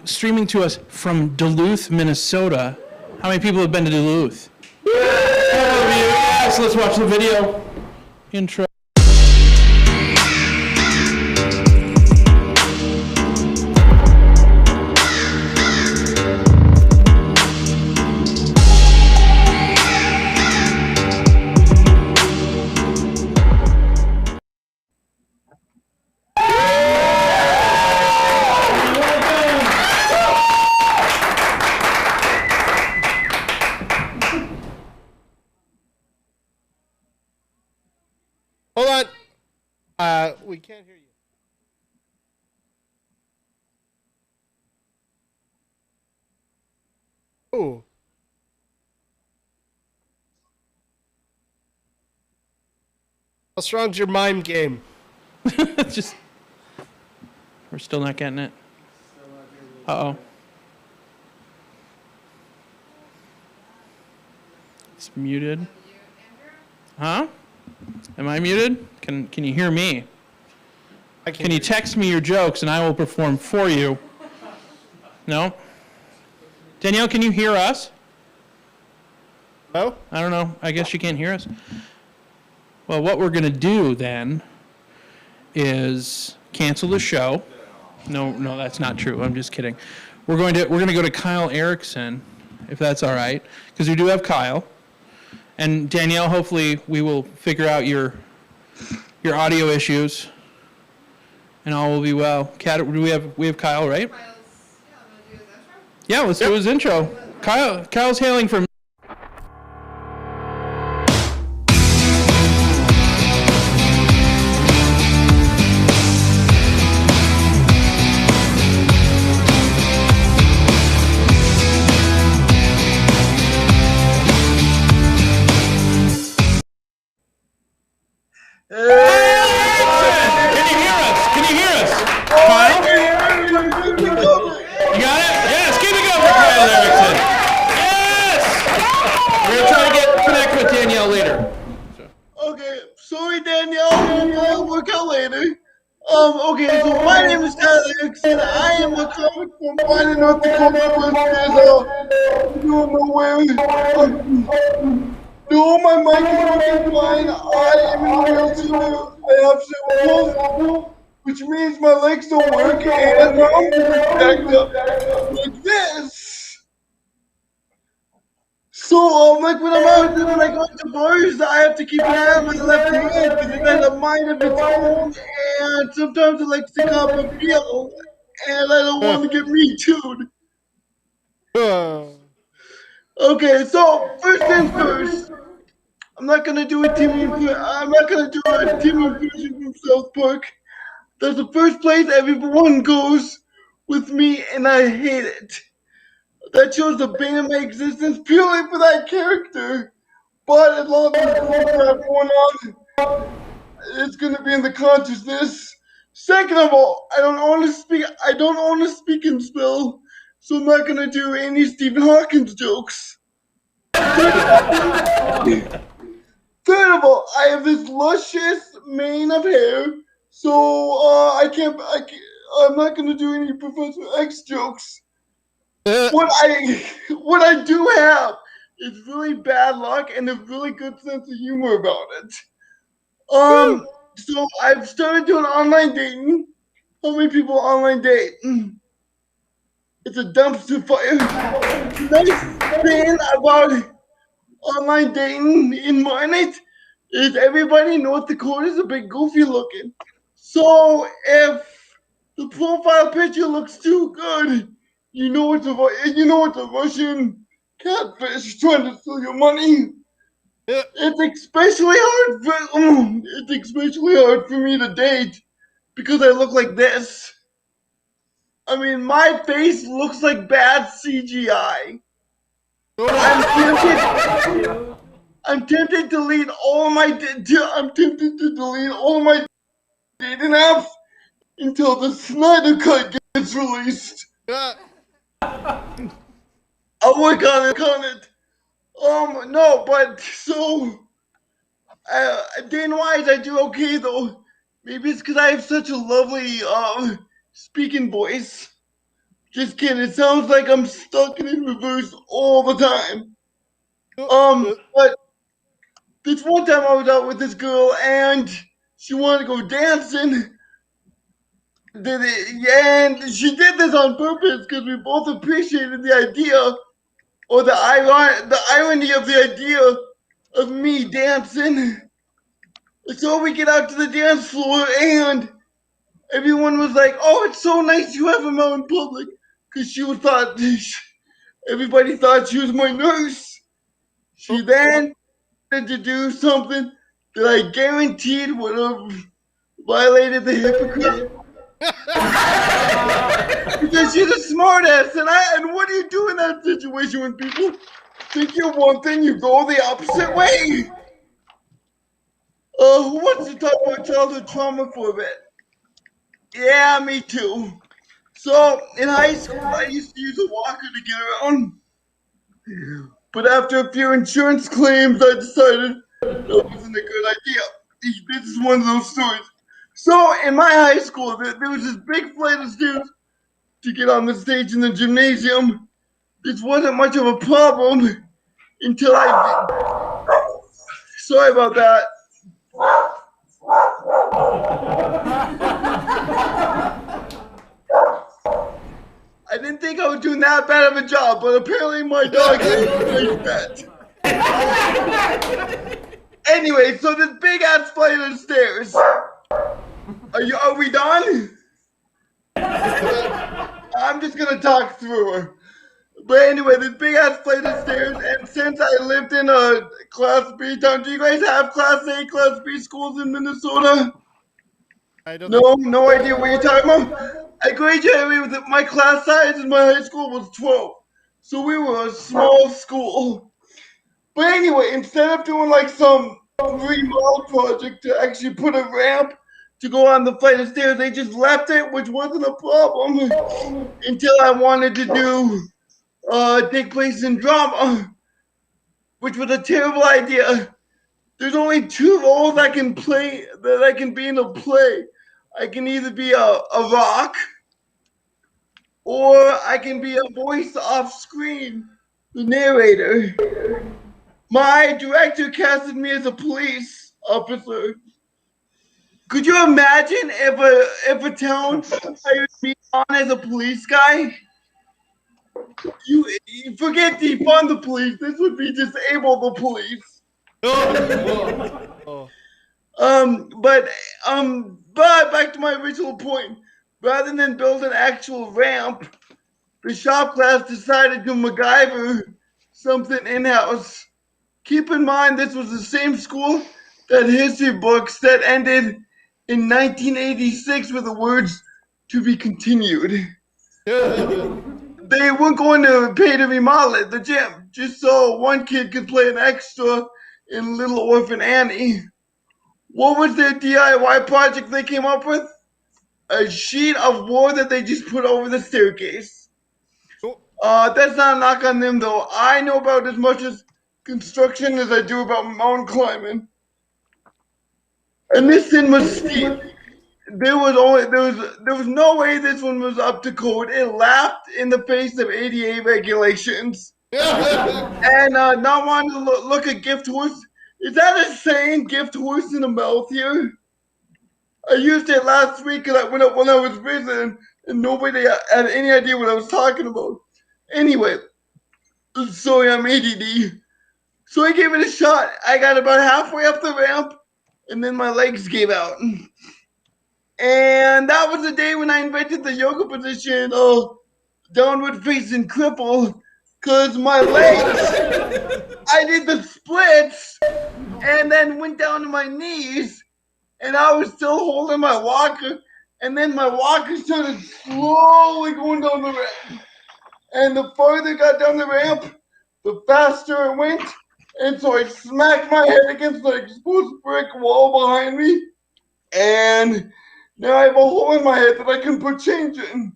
streaming to us from Duluth, Minnesota. How many people have been to Duluth? Yes, let's watch the video. Intro. Hold on. We can't hear you. Oh. How strong's your mime game? Just. We're still not getting it. Uh-oh. It's muted. Huh? Am I muted? Can you hear me? Can you text me your jokes and I will perform for you? No? Danielle, can you hear us? No? I don't know. I guess you can't hear us. Well, what we're going to do then is cancel the show. No, that's not true. I'm just kidding. We're going to go to Kyle Erickson, if that's all right, because we do have Kyle. And Danielle, hopefully we will figure out your audio issues, and all will be well. Kat, we have Kyle, right? Yeah, let's do his intro. Kyle's hailing from. Okay, so my name is ERICKSON. I am a comic from North Dakota. No, my mic is working fine. I am in a wheelchair. I have cerebral, which means my legs don't work, and I'm backed up like this. So, like when I'm out there, when I go to bars, I have to keep an eye on my left hand because it has a mind of its own, and sometimes it likes to cop a feel, and I don't want to get me too'd. Okay, so first things first, I'm not gonna do a Timmy impression from South Park. That's the first place everyone goes with me, and I hate it. That shows the bane of my existence purely for that character. But as long as there's crap going on, it's gonna be in the consciousness. Second of all, I don't own a speaking spell, so I'm not gonna do any Stephen Hawkins jokes. Third of all, I have this luscious mane of hair, so I'm not gonna do any Professor X jokes. What I do have is really bad luck and a really good sense of humor about it. So I've started doing online dating. How many people online date? It's a dumpster fire. Nice thing about online dating in mine is everybody in North Dakota is a bit goofy looking. So if the profile picture looks too good, you know it's a Russian catfish trying to steal your money. It's especially hard for me to date because I look like this. I mean, my face looks like bad CGI. I'm tempted to delete all my dating apps until the Snyder Cut gets released. I'll work on it. No, but so, Dane-wise, I do okay though. Maybe it's because I have such a lovely, speaking voice. Just kidding, it sounds like I'm stuck in reverse all the time. But this one time I was out with this girl and she wanted to go dancing. And she did this on purpose because we both appreciated the idea or the irony of the idea of me dancing. So we get out to the dance floor and everyone was like, "Oh, it's so nice you have him out in public," because everybody thought she was my nurse. She then wanted to do something that I guaranteed would have violated the hypocrite. Because she's a smartass, and what do you do in that situation when people think you're one thing, you go the opposite way? Who wants to talk about childhood trauma for a bit? Yeah, me too. So, in high school, I used to use a walker to get around. But after a few insurance claims, I decided that wasn't a good idea. This is one of those stories. So, in my high school, there was this big flight of stairs to get on the stage in the gymnasium. This wasn't much of a problem until sorry about that. I didn't think I was doing that bad of a job, but apparently my dog is that. Anyway, so this big ass flight of stairs. Are we done? I'm just gonna talk through her. But anyway, this big ass flight of stairs, and since I lived in a Class B town, do you guys have Class A, Class B schools in Minnesota? No idea what you're talking about? I graduated with my class size in my high school was 12. So we were a small school. But anyway, instead of doing like some remodel project to actually put a ramp to go on the flight of stairs, they just left it, which wasn't a problem until I wanted to do take place in drama, which was a terrible idea. There's only two roles I can play that I can be in a play. I can either be a rock or I can be a voice off screen, the narrator. My director casted me as a police officer. Could you imagine if a town hired me on as a police guy? You forget defund the police. This would be disable the police. But back to my original point. Rather than build an actual ramp, the shop class decided to MacGyver something in-house. Keep in mind, this was the same school that history books that ended in 1986 with the words, "to be continued." They weren't going to pay to remodel it, the gym, just so one kid could play an extra in Little Orphan Annie. What was their DIY project they came up with? A sheet of wood that they just put over the staircase. That's not a knock on them though. I know about as much as construction as I do about mountain climbing. And this thing was steep. There was no way this one was up to code. It laughed in the face of ADA regulations. And not wanting to look a gift horse. Is that a saying, gift horse in the mouth here? I used it last week when I was visiting and nobody had any idea what I was talking about. Anyway, sorry, I'm ADD. So I gave it a shot. I got about halfway up the ramp and then my legs gave out. And that was the day when I invented the yoga position of downward facing cripple, because my legs, I did the splits and then went down to my knees and I was still holding my walker, and then my walker started slowly going down the ramp. And the farther it got down the ramp, the faster it went. And so I smacked my head against the exposed brick wall behind me. And Now I have a hole in my head that I can put change in.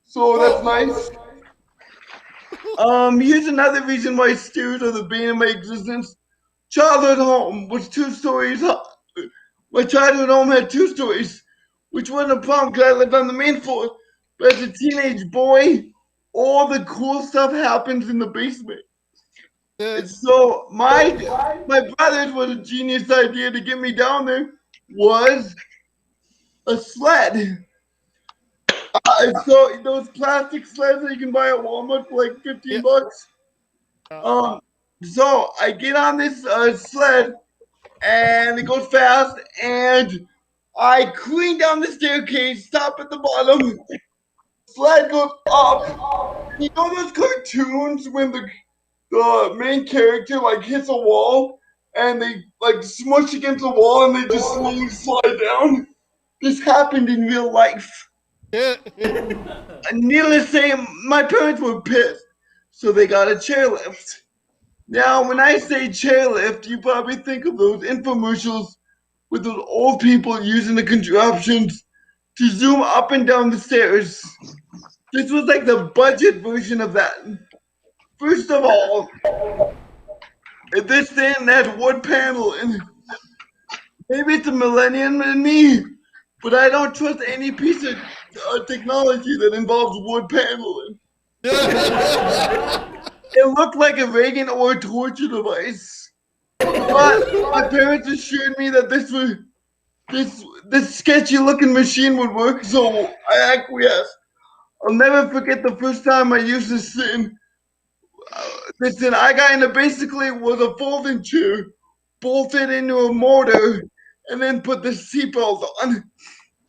So that's nice. Here's another reason why stairs are the bane of my existence. Childhood home was 2 stories. My childhood home had 2 stories, which wasn't a problem because I lived on the main floor. But as a teenage boy, all the cool stuff happens in the basement. And so my brother's was a genius idea to get me down there was a sled. So those plastic sleds that you can buy at Walmart for like $15. So I get on this sled and it goes fast and I clean down the staircase, stop at the bottom, sled goes up. You know those cartoons when the main character like hits a wall and they like smush against the wall and they just slowly slide down? This happened in real life. Needless to say, my parents were pissed, so they got a chairlift. Now, when I say chairlift, you probably think of those infomercials with those old people using the contraptions to zoom up and down the stairs. This was like the budget version of that. First of all, this thing had wood paneling. Maybe it's a millennium in me, but I don't trust any piece of technology that involves wood paneling. It looked like a Reagan or torture device. But my parents assured me that this sketchy looking machine would work, so I acquiesced. I'll never forget the first time I used this thing. I got into basically was a folding chair, bolted into a motor, and then put the seatbelt on.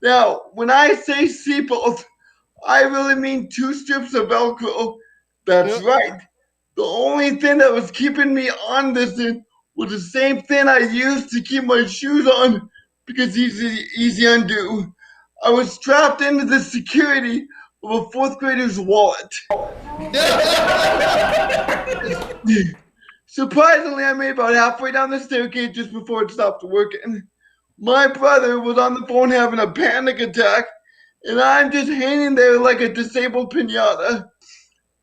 Now, when I say seatbelt, I really mean 2 strips of Velcro. That's right. The only thing that was keeping me on this thing was the same thing I used to keep my shoes on because easy undo. I was strapped into the security of a 4th grader's wallet. Surprisingly, I made about halfway down the staircase just before it stopped working. My brother was on the phone having a panic attack, and I'm just hanging there like a disabled piñata.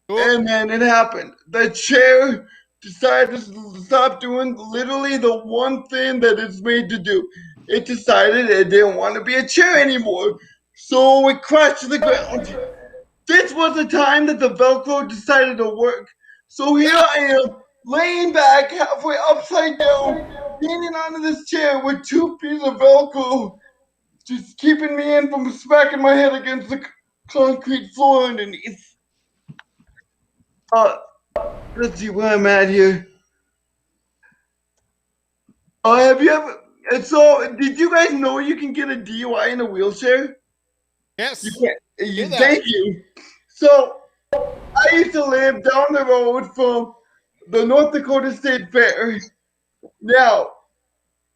And then it happened. The chair decided to stop doing literally the one thing that it's made to do. It decided it didn't want to be a chair anymore, so it crashed to the ground. This was the time that the Velcro decided to work. So here I am, laying back halfway upside down, leaning onto this chair with 2 pieces of Velcro, just keeping me in from smacking my head against the concrete floor underneath. Let's see where I'm at here. Have you ever? And so, did you guys know you can get a DUI in a wheelchair? Yes. Thank you. So, I used to live down the road from the North Dakota State Fair. Now,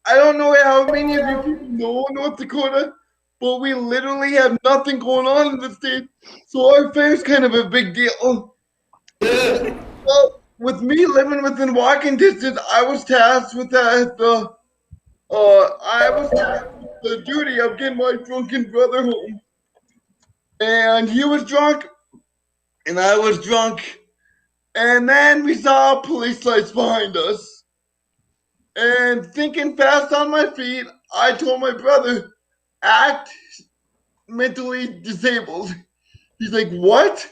I don't know how many of you people know North Dakota, but we literally have nothing going on in the state, so our fair's kind of a big deal. Well, with me living within walking distance, I was tasked with the duty of getting my drunken brother home. And he was drunk, and I was drunk, and then we saw police lights behind us. And thinking fast on my feet, I told my brother, act mentally disabled. He's like, what?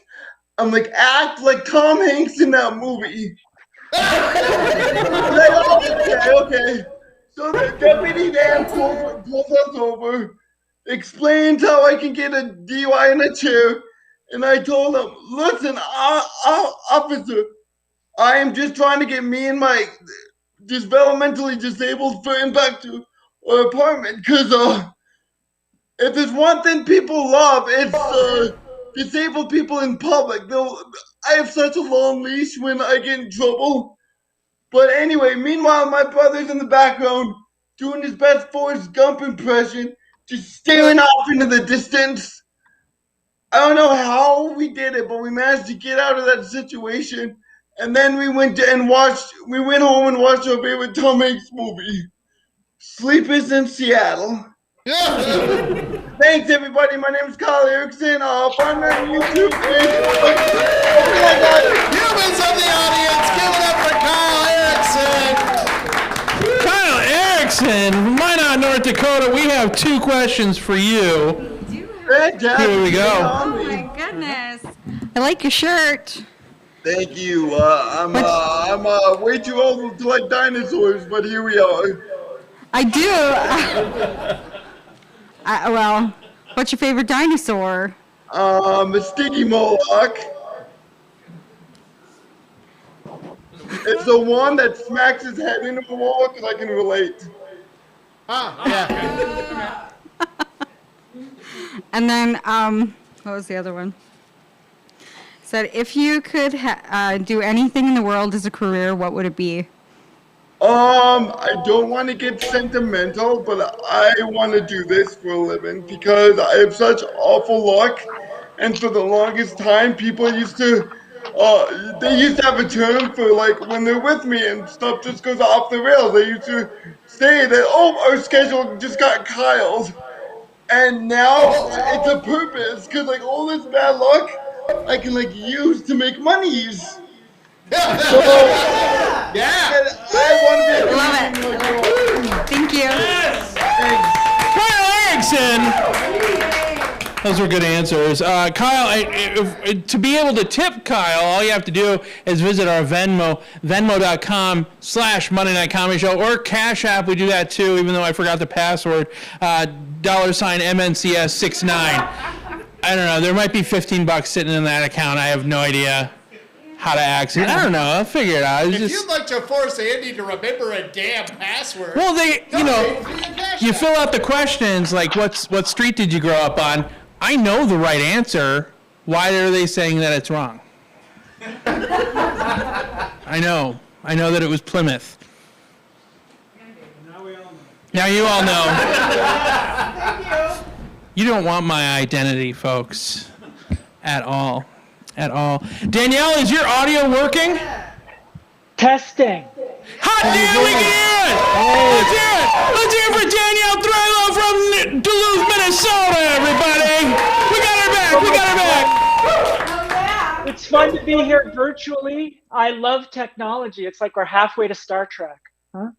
I'm like, act like Tom Hanks in that movie. Like, oh, okay. So the deputy then pulls us over, explains how I can get a DUI in a chair, and I told him, listen, officer, I am just trying to get me and my developmentally disabled friend back to our apartment, because if there's one thing people love, it's disabled people in public. I have such a long leash when I get in trouble. But anyway, meanwhile, my brother's in the background doing his best Forrest Gump impression, just staring off into the distance. I don't know how we did it, but we managed to get out of that situation. And then we went home and watched our favorite Tom Hanks movie, Sleepers in Seattle. Thanks, everybody. My name is Kyle Erickson. Find me on YouTube. Humans of the audience, give it up for Kyle Erickson. Kyle Erickson, from Minot, North Dakota. We have 2 questions for you. Here we go. Oh my goodness. I like your shirt. Thank you. I'm way too old to like dinosaurs, but here we are. I do. Well, what's your favorite dinosaur? A sticky Moloch. It's the one that smacks his head into the wall, because I can relate. Yeah. And then, what was the other one? Said, if you could do anything in the world as a career, what would it be? I don't want to get sentimental, but I want to do this for a living because I have such awful luck. And for the longest time, people used to, they used to have a term for like when they're with me and stuff just goes off the rails. They used to say that, oh, our schedule just got Kyle's. And now it's a purpose because like all this bad luck, I can like use to make monies. So, yeah. I want to be a Love it. Thank you. Kyle Erickson. Those were good answers. Kyle, to be able to tip Kyle, all you have to do is visit our Venmo, venmo.com/Monday Night Comedy Show, or Cash App. We do that too, even though I forgot the password. $MNCS69. I don't know. There might be $15 sitting in that account. I have no idea how to access it. I don't know. I'll figure it out. If you'd like to force Andy to remember a damn password. Well, you fill out the questions like, what street did you grow up on? I know the right answer. Why are they saying that it's wrong? I know that it was Plymouth. Now you all know. You don't want my identity, folks, at all. At all. Danielle, is your audio working? Testing. Hot damn, we can hear it! Let's hear it for Danielle THRALOW from Duluth, Minnesota, everybody! We got her back! It's fun to be here virtually. I love technology. It's like we're halfway to Star Trek. Huh?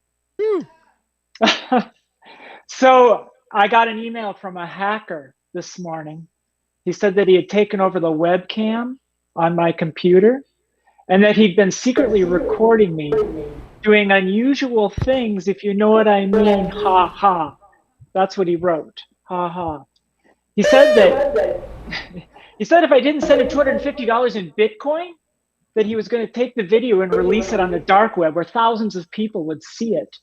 So I got an email from a hacker this morning. He said that he had taken over the webcam on my computer and that he'd been secretly recording me doing unusual things, if you know what I mean. Ha ha. That's what he wrote. Ha ha. He said that he said if I didn't send him $250 in Bitcoin, that he was going to take the video and release it on the dark web where thousands of people would see it.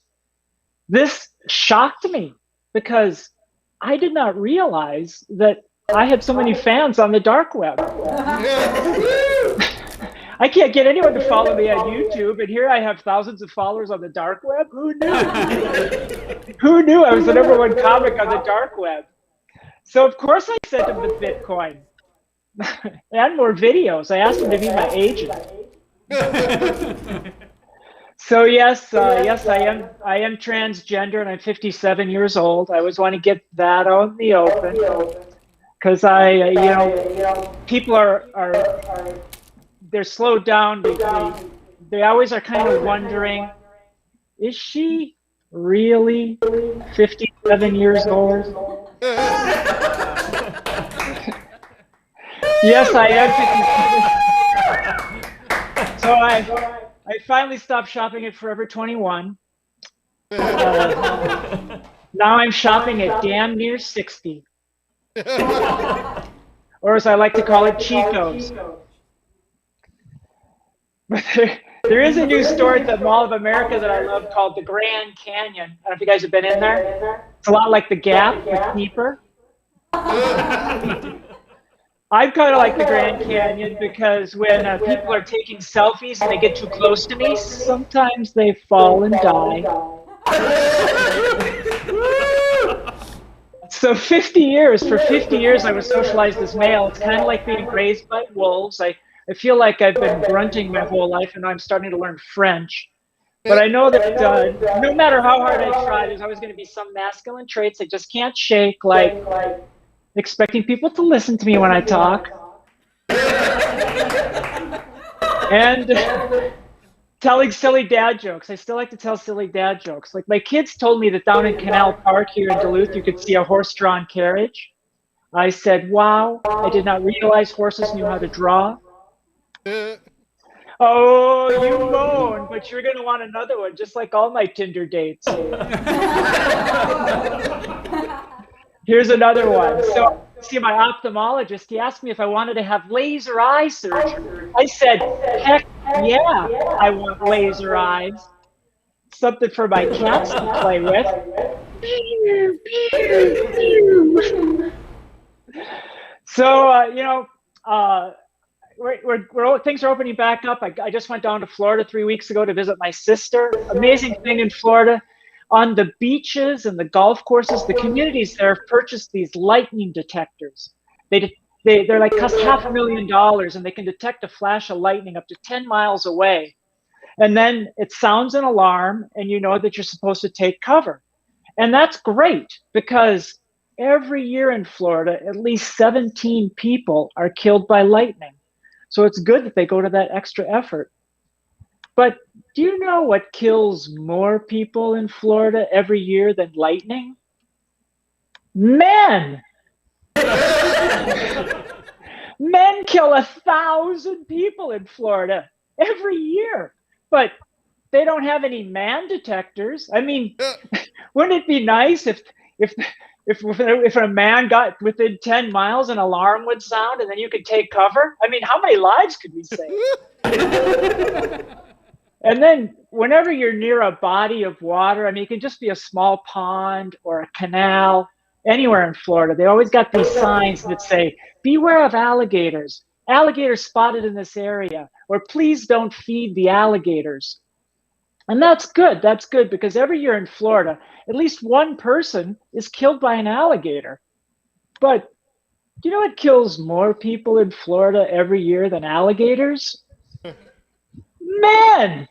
This shocked me because I did not realize that I had so many fans on the dark web. I can't get anyone to follow me on YouTube, and here I have thousands of followers on the dark web. Who knew? Who knew I was the #1 comic on the dark web? So of course I sent him the Bitcoin and more videos. I asked him to be my agent. So yes, I am transgender, and I'm 57 years old. I always want to get that out in the open because people they're slowed down. They always are kind of wondering, is she really 57 years old? Yes, I am 57. So I finally stopped shopping at Forever 21. Now I'm shopping at damn near 60. Or as I like to call it, Chico's. But there is a new store at the Mall of America that I love called the Grand Canyon. I don't know if you guys have been in there. It's a lot like the Gap with Keeper. I kind of like the Grand Canyon because when people are taking selfies and they get too close to me, sometimes they fall and die. So 50 years, for 50 years I was socialized as male. It's kind of like being raised by wolves. I feel like I've been grunting my whole life and I'm starting to learn French. But I know that no matter how hard I try, there's always going to be some masculine traits I just can't shake, like expecting people to listen to me when I talk. And telling silly dad jokes. I still like to tell silly dad jokes. Like my kids told me that down in Canal Park here in Duluth, you could see a horse-drawn carriage. I said, wow, I did not realize horses knew how to draw. Oh, you moan, but you're going to want another one, just like all my Tinder dates. Here's another one. So, see, my ophthalmologist, he asked me if I wanted to have laser eye surgery. I said, heck yeah, I want laser eyes. Something for my cats to play with. So, things are opening back up. I just went down to Florida 3 weeks ago to visit my sister. Amazing thing in Florida. On the beaches and the golf courses, the communities there have purchased these lightning detectors. They're like cost $500,000, and they can detect a flash of lightning up to 10 miles away. And then it sounds an alarm, and you know that you're supposed to take cover. And that's great because every year in Florida, at least 17 people are killed by lightning. So it's good that they go to that extra effort. But do you know what kills more people in Florida every year than lightning? Men! Men kill 1,000 people in Florida every year. But they don't have any man detectors. I mean, wouldn't it be nice if a man got within 10 miles, an alarm would sound and then you could take cover? I mean, how many lives could we save? And then whenever you're near a body of water, I mean, it can just be a small pond or a canal, anywhere in Florida, they always got these signs that say, beware of alligators. Alligators spotted in this area, or please don't feed the alligators. And that's good. That's good because every year in Florida, at least one person is killed by an alligator. But do you know what kills more people in Florida every year than alligators? Men!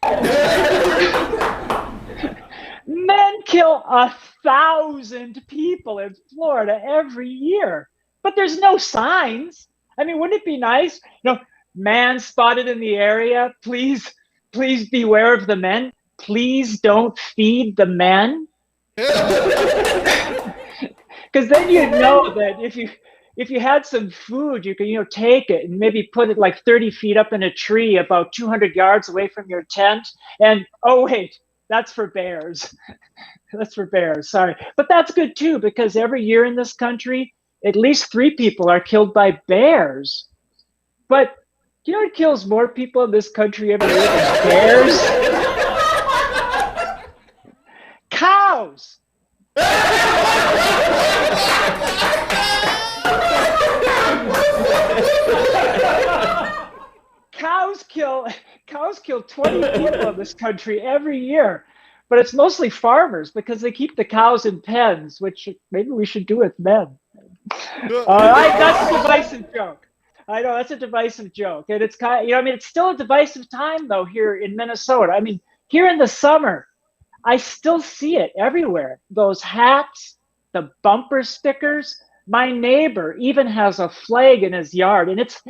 Men kill 1,000 people in Florida every year. But there's no signs. I mean, wouldn't it be nice? You know, man spotted in the area. Please beware of the men. Please don't feed the men. Because then you'd know that if you had some food, you could, take it and maybe put it like 30 feet up in a tree about 200 yards away from your tent. And, oh, wait, that's for bears. That's for bears, sorry. But that's good too, because every year in this country, at least 3 people are killed by bears. But do you know what kills more people in this country every year than bears? Cows. Cows kill 20 people in this country every year, but it's mostly farmers because they keep the cows in pens, which maybe we should do with men. That's a divisive joke. I know that's a divisive joke, and it's kind of, it's still a divisive time though here in Minnesota. I mean, here in the summer, I still see it everywhere. Those hats, the bumper stickers. My neighbor even has a flag in his yard, and it's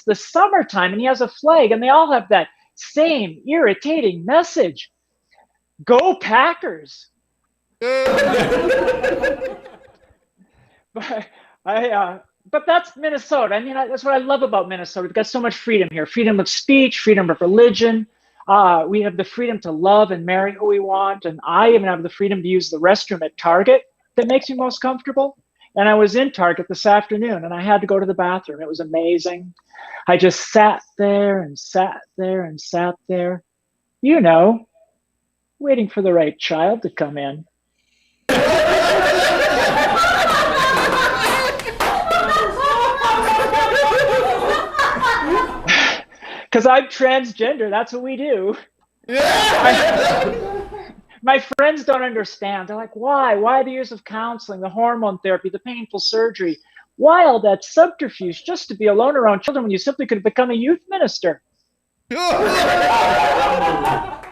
the summertime, and he has a flag, and they all have that same irritating message. Go Packers. But that's Minnesota. I mean, that's what I love about Minnesota. We've got so much freedom here. Freedom of speech, freedom of religion. We have the freedom to love and marry who we want. And I even have the freedom to use the restroom at Target that makes me most comfortable. And I was in Target this afternoon and I had to go to the bathroom. It was amazing. I just sat there and sat there and sat there, waiting for the right child to come in. Because I'm transgender, that's what we do. My friends don't understand. They're like, why? Why the years of counseling, the hormone therapy, the painful surgery? Why all that subterfuge just to be alone around children when you simply could become a youth minister?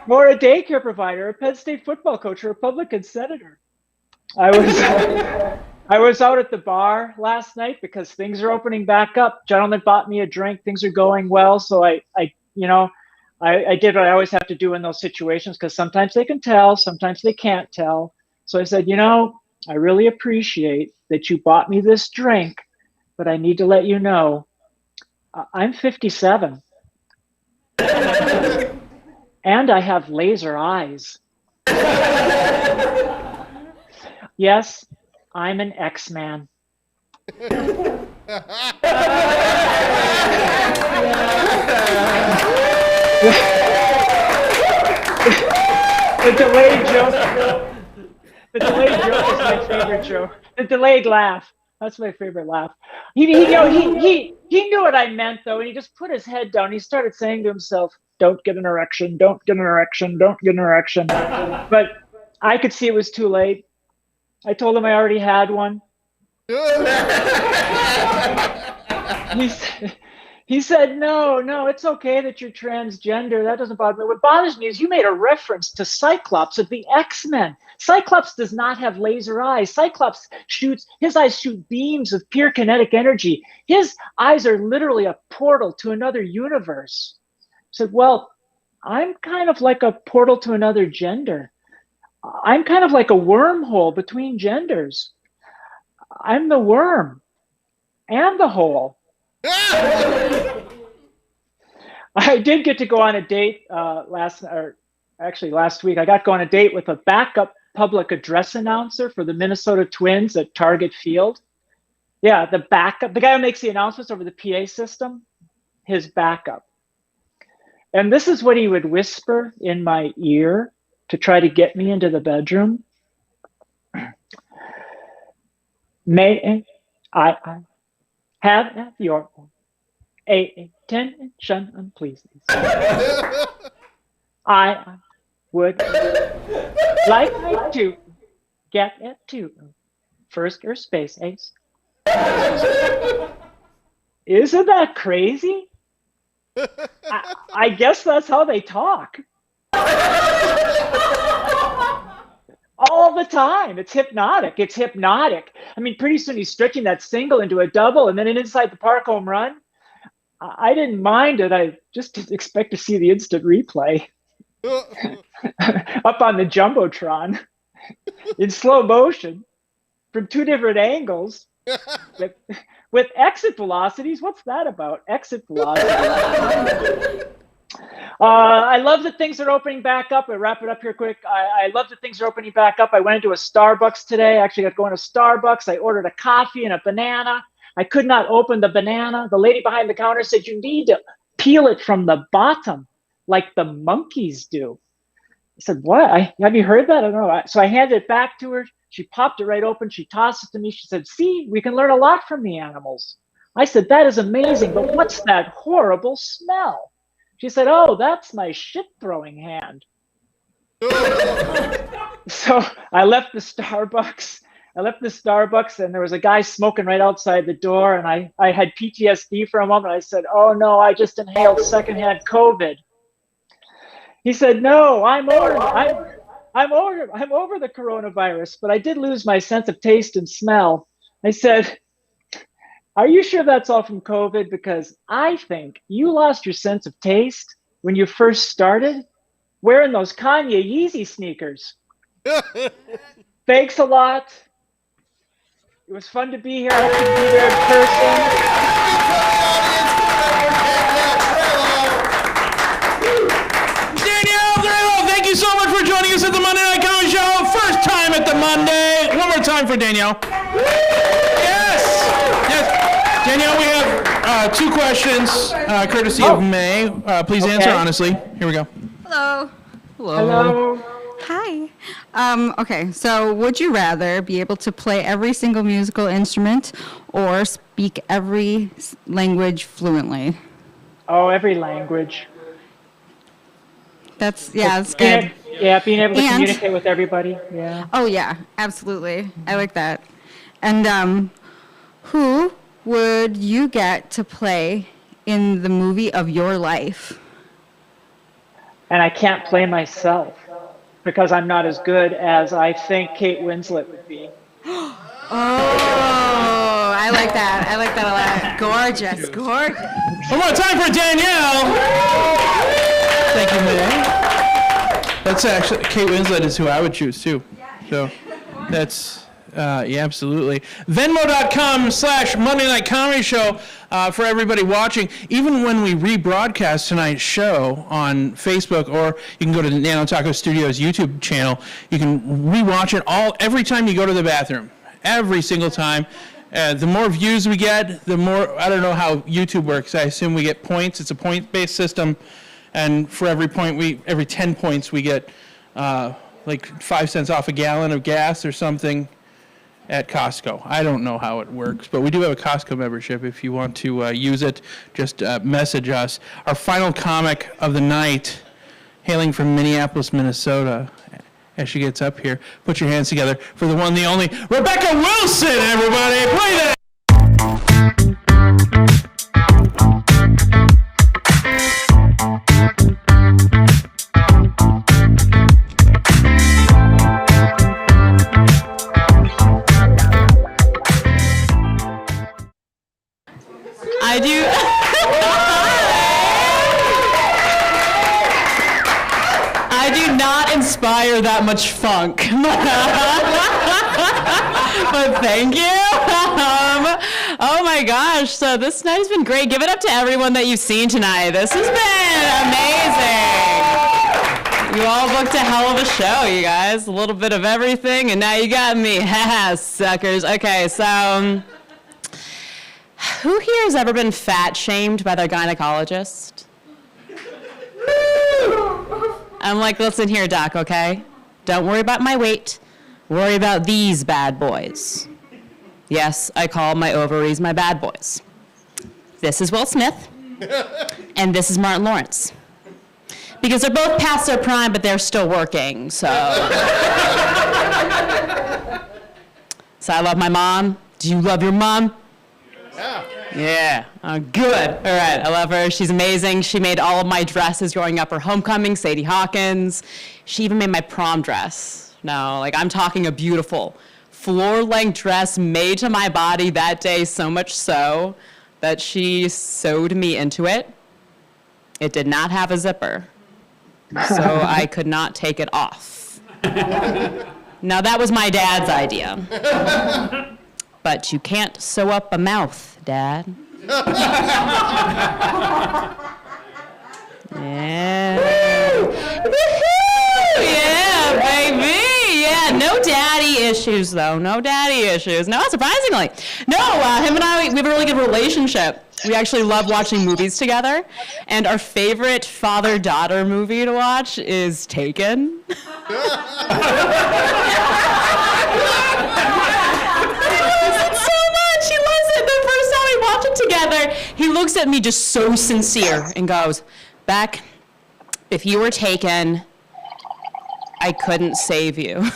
Or a daycare provider, a Penn State football coach, a Republican senator. I was out at the bar last night because things are opening back up. Gentleman bought me a drink. Things are going well. So I did what I always have to do in those situations, because sometimes they can tell, sometimes they can't tell. So I said, I really appreciate that you bought me this drink, but I need to let you know, I'm 57. And I have laser eyes. Yes, I'm an X-Man. The delayed joke. The delayed joke is my favorite joke. The delayed laugh. That's my favorite laugh. He knew what I meant, though, and he just put his head down. He started saying to himself, "Don't get an erection, don't get an erection, don't get an erection." But I could see it was too late. I told him I already had one. He said, no, it's okay that you're transgender. That doesn't bother me. What bothers me is you made a reference to Cyclops of the X-Men. Cyclops does not have laser eyes. Cyclops his eyes shoot beams of pure kinetic energy. His eyes are literally a portal to another universe. I said, well, I'm kind of like a portal to another gender. I'm kind of like a wormhole between genders. I'm the worm and the hole. I did get to go on a date last week. I got to go on a date with a backup public address announcer for the Minnesota Twins at Target Field. Yeah, the backup, the guy who makes the announcements over the PA system, his backup. And this is what he would whisper in my ear to try to get me into the bedroom. May I have your attention, please? I would like to get it to first your space ace. Isn't that crazy? I guess that's how they talk. All the time. It's hypnotic. It's hypnotic. I mean, pretty soon he's stretching that single into a double and then an inside the park home run. I didn't mind it. I just didn't expect to see the instant replay up on the Jumbotron in slow motion from two different angles with exit velocities. What's that about? Exit velocity. I love that things are opening back up. I'll wrap it up here quick. I love that things are opening back up. I went into a Starbucks today. I actually got going to Starbucks. I ordered a coffee and a banana. I could not open the banana. The lady behind the counter said, you need to peel it from the bottom like the monkeys do. I said, what? Have you heard that? I don't know. So I handed it back to her. She popped it right open. She tossed it to me. She said, see, we can learn a lot from the animals. I said, that is amazing, but what's that horrible smell? She said, oh, that's my shit-throwing hand. So I left the Starbucks. And there was a guy smoking right outside the door, and I had PTSD for a moment. I said, oh, no, I just inhaled secondhand COVID. He said, no, I'm over the coronavirus, but I did lose my sense of taste and smell. I said, are you sure that's all from COVID? Because I think you lost your sense of taste when you first started wearing those Kanye Yeezy sneakers. Thanks a lot. It was fun to be here. I hope to be there in person. Danielle, THRALOW, thank you so much for joining us at the Monday Night Comedy Show. First time at the Monday. One more time for Danielle. Danielle, we have two questions, courtesy of May. Please answer honestly. Here we go. Hello. Hello. Hi. Okay, so would you rather be able to play every single musical instrument or speak every language fluently? Oh, every language. That's good. Being able to communicate with everybody. Yeah. Oh, yeah, absolutely. I like that. And who would you get to play in the movie of your life? and I can't play myself because I'm not as good as I think Kate Winslet would be. Oh, I like that. I like that a lot. Gorgeous, gorgeous. One more time for Danielle. Thank you, May. That's actually, Kate Winslet is who I would choose too. So that's, yeah, absolutely. Venmo.com/Monday Night Comedy Show for everybody watching. Even when we rebroadcast tonight's show on Facebook, or you can go to the Nanotako Studios YouTube channel, you can rewatch it every time you go to the bathroom. Every single time. The more views we get, the more, I don't know how YouTube works. I assume we get points. It's a point-based system. And for every 10 points, we get like 5 cents off a gallon of gas or something at Costco. I don't know how it works, but we do have a Costco membership. If you want to use it, just message us. Our final comic of the night, hailing from Minneapolis, Minnesota, as she gets up here. Put your hands together for the one, the only, Rebecca Wilson, everybody. Play that. I do. I do not inspire that much funk. But thank you. Oh my gosh, so this night has been great. Give it up to everyone that you've seen tonight. This has been amazing. You all booked a hell of a show, you guys. A little bit of everything, and now you got me. Haha, suckers. Okay, so who here has ever been fat shamed by their gynecologist? I'm like, listen here, doc, okay? Don't worry about my weight. Worry about these bad boys. Yes, I call my ovaries my bad boys. This is Will Smith, and this is Martin Lawrence. Because they're both past their prime, but they're still working, so. So I love my mom. Do you love your mom? Yeah, good. All right, I love her. She's amazing. She made all of my dresses growing up for homecoming, Sadie Hawkins. She even made my prom dress. No, like I'm talking a beautiful floor-length dress made to my body that day, so much so that she sewed me into it. It did not have a zipper, so I could not take it off. Now that was my dad's idea. But you can't sew up a mouth, Dad. Yeah. Woohoo! Yeah, baby. Yeah, no daddy issues, though. No daddy issues. No, surprisingly. No, him and I, we have a really good relationship. We actually love watching movies together. And our favorite father-daughter movie to watch is Taken. Together, he looks at me just so sincere and goes, Beck, if you were taken, I couldn't save you.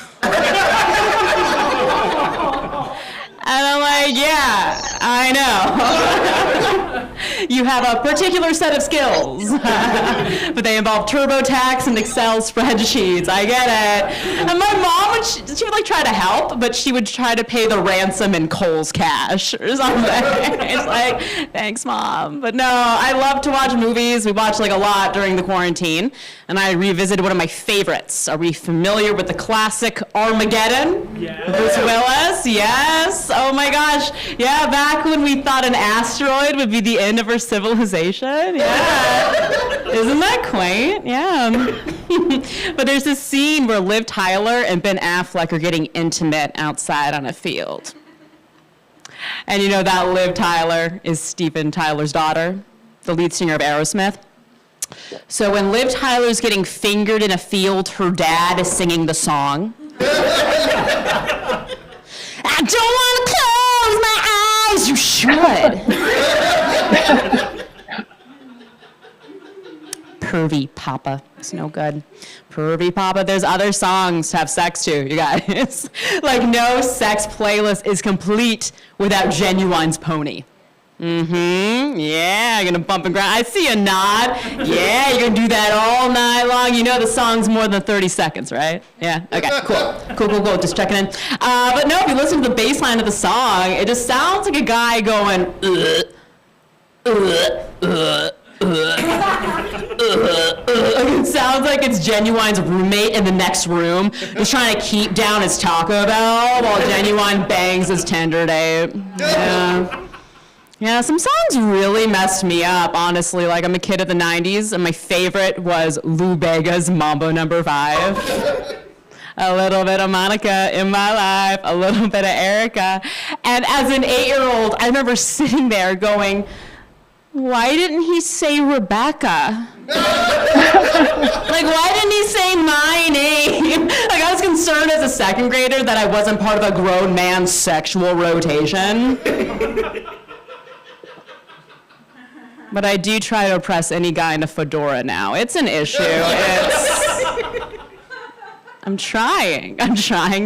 And I'm like, yeah, I know. You have a particular set of skills, but they involve TurboTax and Excel spreadsheets. I get it. And my mom, she would like try to help, but she would try to pay the ransom in Kohl's cash or something. It's like, thanks, Mom. But no, I love to watch movies. We watch like a lot during the quarantine, and I revisited one of my favorites. Are we familiar with the classic Armageddon? Yes. Bruce Willis? Yes. Oh my gosh. Yeah, back when we thought an asteroid would be the end of our civilization. Yeah. Isn't that quaint? Yeah. But there's this scene where Liv Tyler and Ben Affleck are getting intimate outside on a field. And you know that Liv Tyler is Steven Tyler's daughter, the lead singer of Aerosmith. So when Liv Tyler's getting fingered in a field, her dad is singing the song. I don't want to close my eyes. You should. Pervy Papa. It's no good. Pervy Papa. There's other songs to have sex to, you guys. Like no sex playlist is complete without Genuine's Pony. Yeah, you're gonna bump and grind. I see a nod. Yeah, you're gonna do that all night long. You know the song's more than 30 seconds, right? Yeah, okay, cool. Cool. Just checking in. But no, if you listen to the bass line of the song, it just sounds like a guy going, It sounds like it's Genuine's roommate in the next room, just trying to keep down his Taco Bell while Genuine bangs his Tinder date. Yeah, some songs really messed me up, honestly. Like, I'm a kid of the 90s, and my favorite was Lou Bega's Mambo No. 5. A little bit of Monica in my life, a little bit of Erica. And as an 8-year-old, I remember sitting there going, why didn't he say Rebecca? Like, why didn't he say my name? Like, I was concerned as a second grader that I wasn't part of a grown man's sexual rotation. But I do try to oppress any guy in a fedora now. It's an issue. I'm trying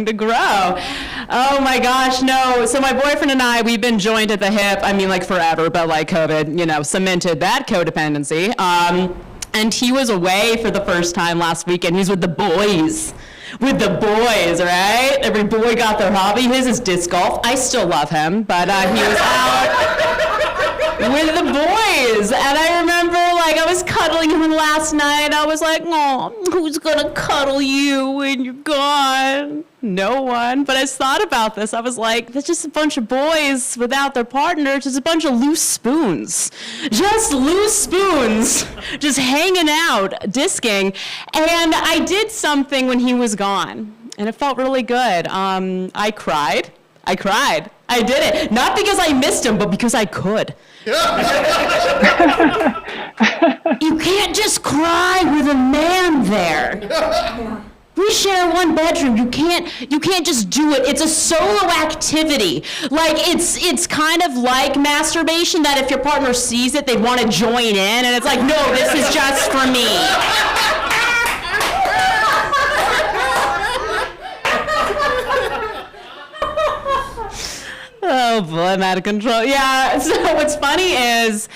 to grow. Oh my gosh, no. So my boyfriend and I, we've been joined at the hip, I mean, like forever, but like COVID, cemented that codependency. And he was away for the first time last weekend. He's with the boys. With the boys, right? Every boy got their hobby. His is disc golf. I still love him, but he was out with the boys. And I remember, like, I was cuddling him last night. I was like, oh, who's gonna cuddle you when you're gone? No one. But I just thought about this. I was like, there's just a bunch of boys without their partners. Just a bunch of loose spoons. Just loose spoons. Just hanging out, disking. And I did something when he was gone. And it felt really good. I cried. I did it. Not because I missed him, but because I could. You can't just cry with a man there. We share one bedroom. You can't just do it. It's a solo activity. Like, it's kind of like masturbation, that if your partner sees it, they want to join in, and it's like, no, this is just for me. Oh boy, I'm out of control. Yeah, so what's funny is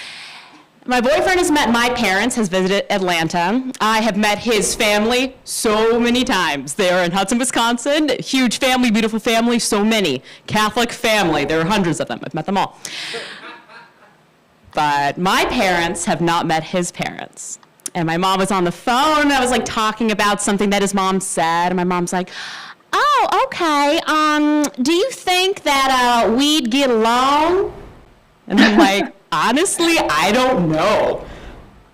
my boyfriend has met my parents, has visited Atlanta. I have met his family so many times. They are in Hudson, Wisconsin. Huge family, beautiful family, so many. Catholic family, there are hundreds of them. I've met them all. But my parents have not met his parents. And my mom was on the phone. I was like talking about something that his mom said. And my mom's like, oh, okay. Do you think that we'd get along? And I'm like, honestly, I don't know.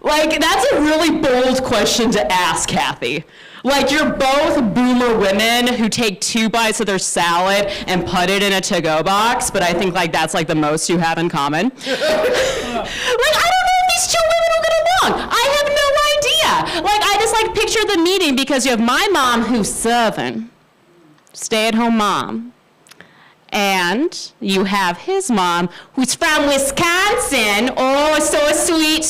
Like, that's a really bold question to ask, Kathy. Like, you're both boomer women who take 2 bites of their salad and put it in a to-go box, but I think, like, that's, like, the most you have in common. Like, I don't know if these 2 women will get along. I have no idea. Like, I just, like, picture the meeting because you have my mom who's Southern, stay-at-home mom. And you have his mom, who's from Wisconsin. Oh, so sweet.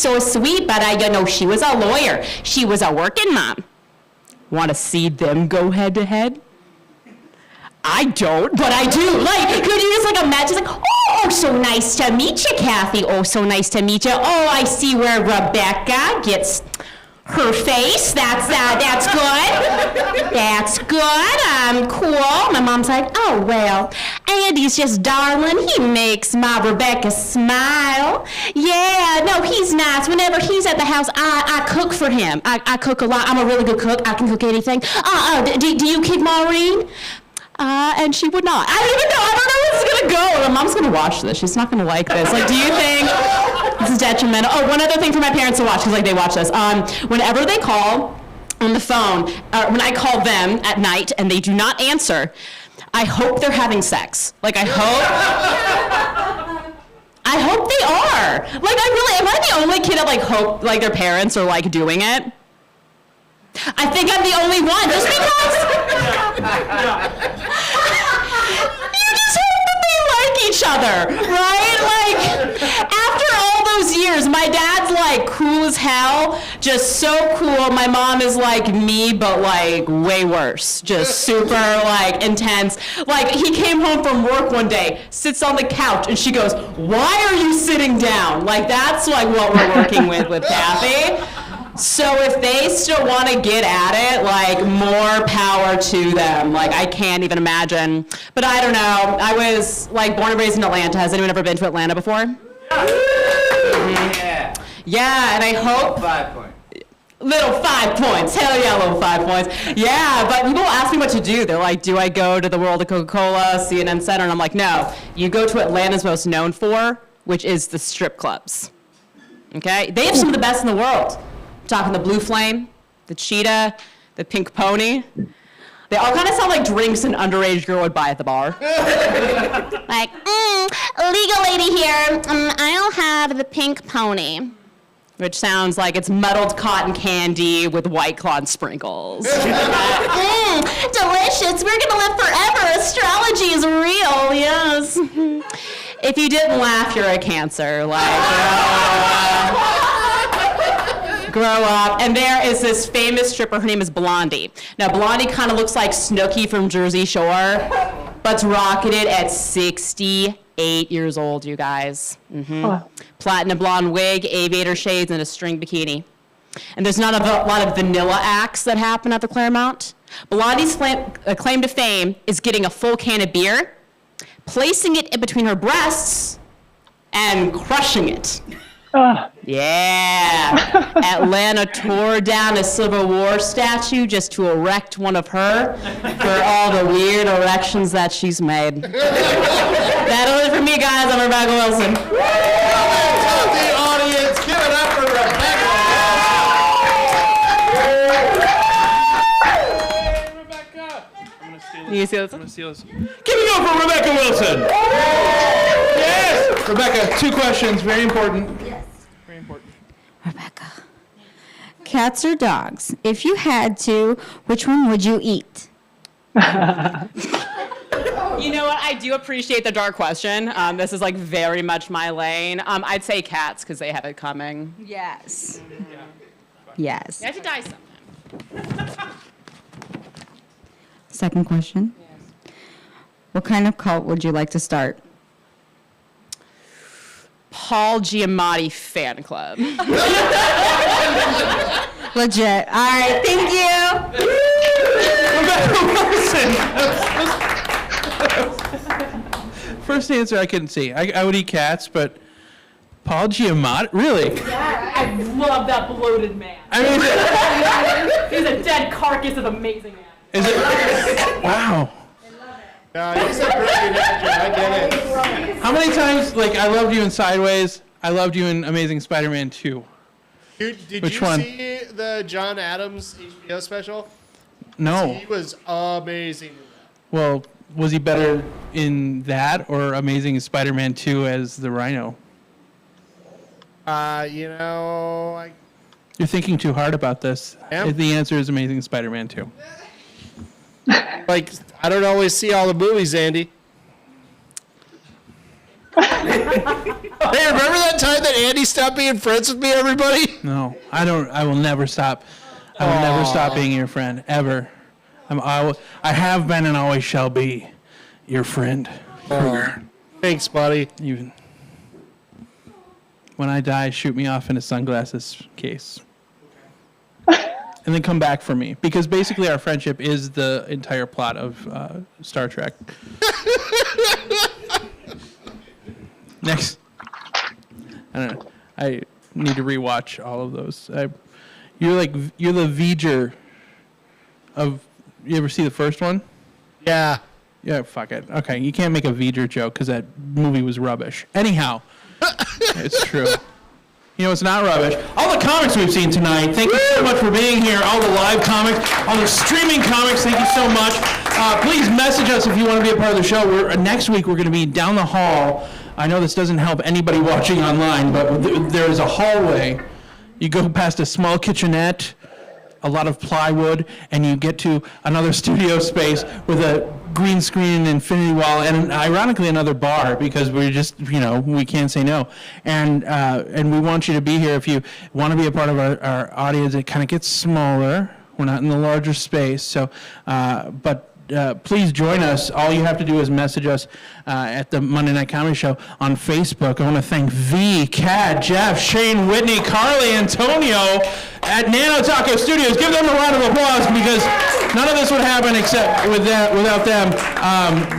But she was a lawyer. She was a working mom. Want to see them go head-to-head? I don't, but I do. Like, could you just, like, imagine, like, oh, so nice to meet you, Kathy. Oh, so nice to meet you. Oh, I see where Rebecca gets her face. That's good. That's good. Cool. My mom's like, oh, well, Andy's just darling. He makes my Rebecca smile. Yeah, no, he's nice. Whenever he's at the house, I cook for him. I cook a lot. I'm a really good cook. I can cook anything. Do you keep Maureen? And she would not. I don't even know. I don't know where it's going to go. My mom's going to watch this. She's not going to like this. Like, do you think this is detrimental? Oh, one other thing for my parents to watch, because, like, they watch this. Whenever they call on the phone, when I call them at night and they do not answer, I hope they're having sex. Like, I hope they are. Like, am I the only kid that, like, hope, like, their parents are, like, doing it? I think I'm the only one, just because you just hope that they like each other, right? Like, after all those years, my dad's like cool as hell, just so cool. My mom is like me, but like way worse, just super like intense. Like he came home from work one day, sits on the couch, and she goes, "Why are you sitting down?" Like that's like what we're working with Kathy. So if they still want to get at it, like more power to them. Like I can't even imagine. But I don't know. I was like born and raised in Atlanta. Has anyone ever been to Atlanta before? Yeah. Yeah, and I hope. 5 points. Little 5 points. Hell yeah, little 5 points. Yeah, but people ask me what to do. They're like, do I go to the World of Coca-Cola, CNN Center? And I'm like, no. You go to what Atlanta's most known for, which is the strip clubs. Okay? They have some of the best in the world. I'm talking the Blue Flame, the Cheetah, the Pink Pony. They all kind of sound like drinks an underage girl would buy at the bar. Like, legal lady here. I'll have the Pink Pony. Which sounds like it's muddled cotton candy with White Claw and sprinkles. Delicious. We're gonna live forever. Astrology is real. Yes. If you didn't laugh, you're a Cancer. Like. Grow up. And there is this famous stripper. Her name is Blondie. Now, Blondie kind of looks like Snooki from Jersey Shore, but's rocketed at 68 years old, you guys. Platinum blonde wig, aviator shades, and a string bikini. And there's not a lot of vanilla acts that happen at the Claremont. Blondie's claim to fame is getting a full can of beer, placing it in between her breasts, and crushing it. Yeah. Atlanta tore down a Civil War statue just to erect one of her for all the weird erections that she's made. That'll do it for me, guys. I'm Rebecca Wilson. The audience, give it up for Rebecca. You see this? I'm gonna steal this. Give it up for Rebecca Wilson. Yes. Rebecca, 2 questions, very important. Yes. Rebecca. Cats or dogs? If you had to, which one would you eat? You know what? I do appreciate the dark question. This is like very much my lane. I'd say cats because they have it coming. Yes. Yes. You have to die sometime. Second question. Yes. What kind of cult would you like to start? Paul Giamatti fan club. Legit. All right, thank you. Rebecca Wilson. First answer I couldn't see. I would eat cats, but Paul Giamatti? Really? Yeah, I love that bloated man. I mean, he's a dead carcass of amazing man. Is it? Wow. No, he's a brilliant actor. I get it. How many times, like, I loved you in Sideways, I loved you in Amazing Spider-Man 2. Did Which you one? see the John Adams HBO special? No. He was amazing. Well, was he better in that or Amazing Spider-Man 2 as the Rhino? You're thinking too hard about this. The answer is Amazing Spider-Man 2. Like, I don't always see all the movies, Andy. Hey, remember that time that Andy stopped being friends with me, everybody? No, I don't. I will never stop. I will never stop being your friend, ever. I have been and always shall be your friend. Thanks, buddy. When I die, shoot me off in a sunglasses case. And then come back for me. Because basically our friendship is the entire plot of Star Trek. Next. I don't know. I need to rewatch all of those. You're the V'ger of... You ever see the first one? Yeah. Yeah, fuck it. Okay, you can't make a V'ger joke because that movie was rubbish. Anyhow, it's true. You know, it's not rubbish. All the comics we've seen tonight, thank you so much for being here. All the live comics, all the streaming comics, thank you so much. Please message us if you want to be a part of the show. Next week, we're going to be down the hall. I know this doesn't help anybody watching online, but there is a hallway. You go past a small kitchenette, a lot of plywood, and you get to another studio space with a green screen, infinity wall, and ironically another bar because we're just, we can't say no. And we want you to be here if you want to be a part of our audience. It kind of gets smaller. We're not in the larger space, so please join us. All you have to do is message us at the Monday Night Comedy Show on Facebook. I want to thank V, Kat, Jeff, Shane, Whitney, Carly, Antonio at Nanotako Studios. Give them a round of applause because none of this would happen except without them.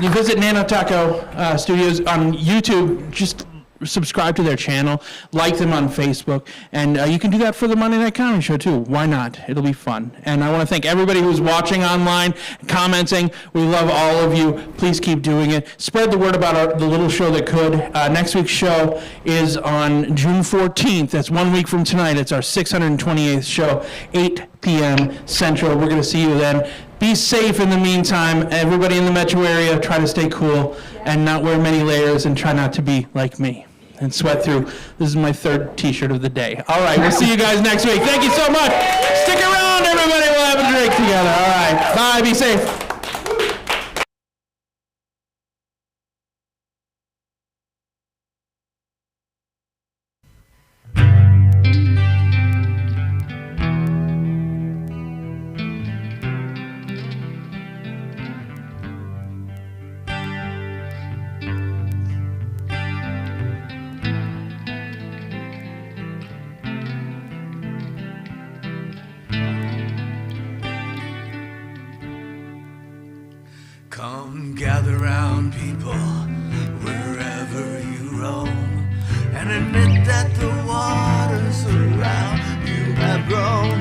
You visit Nanotako Studios on YouTube. Just subscribe to their channel, like them on Facebook, and you can do that for the Monday Night Comedy Show too. Why not? It'll be fun. And I want to thank everybody who's watching online, commenting. We love all of you. Please keep doing it. Spread the word about the little show that could. Next week's show is on June 14th. That's 1 week from tonight. It's our 628th show, 8 p.m. Central. We're going to see you then. Be safe in the meantime. Everybody in the metro area, try to stay cool and not wear many layers and try not to be like me and sweat through. This is my third t-shirt of the day. All right, we'll see you guys next week. Thank you so much. Stick around, everybody. We'll have a drink together. All right, bye. Be safe. Come gather round, people, wherever you roam, and admit that the waters around you have grown,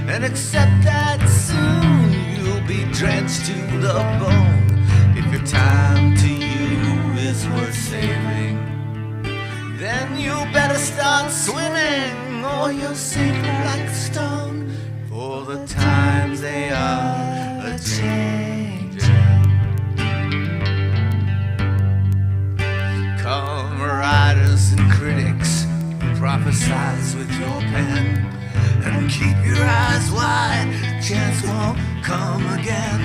and accept that soon you'll be drenched to the bone. If your time to you is worth saving, then you better start swimming, or you'll sink like a stone, for the times they are a-changing. Come, writers and critics, prophesize with your pen, and keep your eyes wide, chance won't come again.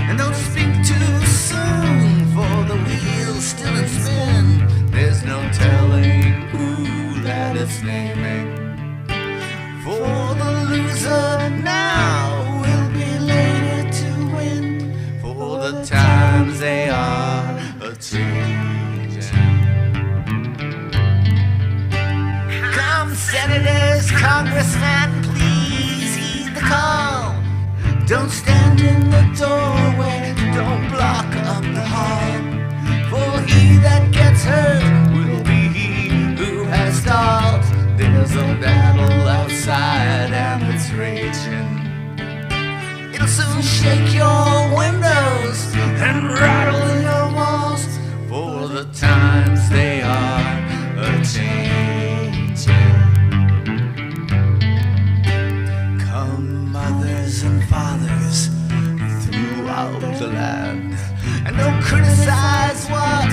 And don't speak too soon, for the wheel's still in spin. There's no telling who that it's naming. For the loser now will be later to win, for the times they are a-changing. Come, senators, congressmen, please heed the call. Don't stand in the doorway, don't block up the hall. For he that gets hurt will be he who has stalled. There's a battle outside and it's raging. It'll soon shake your windows and rattle your walls, for the times they are a-changing. Come, mothers and fathers throughout the land, and don't criticize what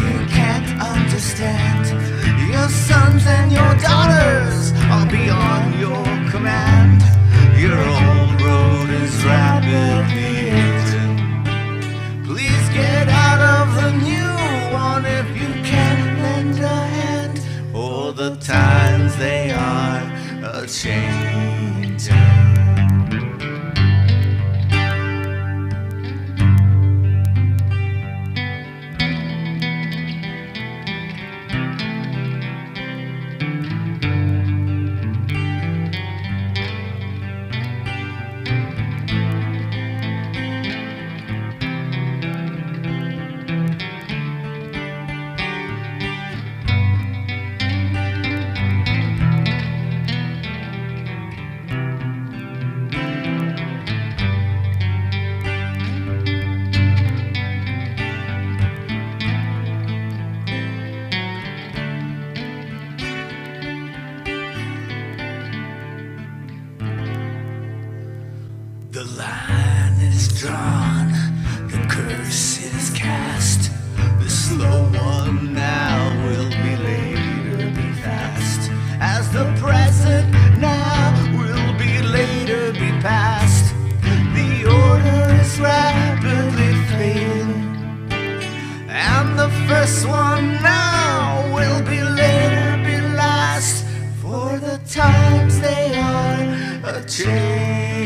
you can't understand. Your sons and your daughters are beyond your command. Your old road is rapidly aging. Please get out of the new one if you can lend a hand, for the times they are a-changing. The line is drawn, the curse is cast. The slow one now will be later be fast, as the present now will be later be past. The order is rapidly this one now will be later be last, for the times they are a change.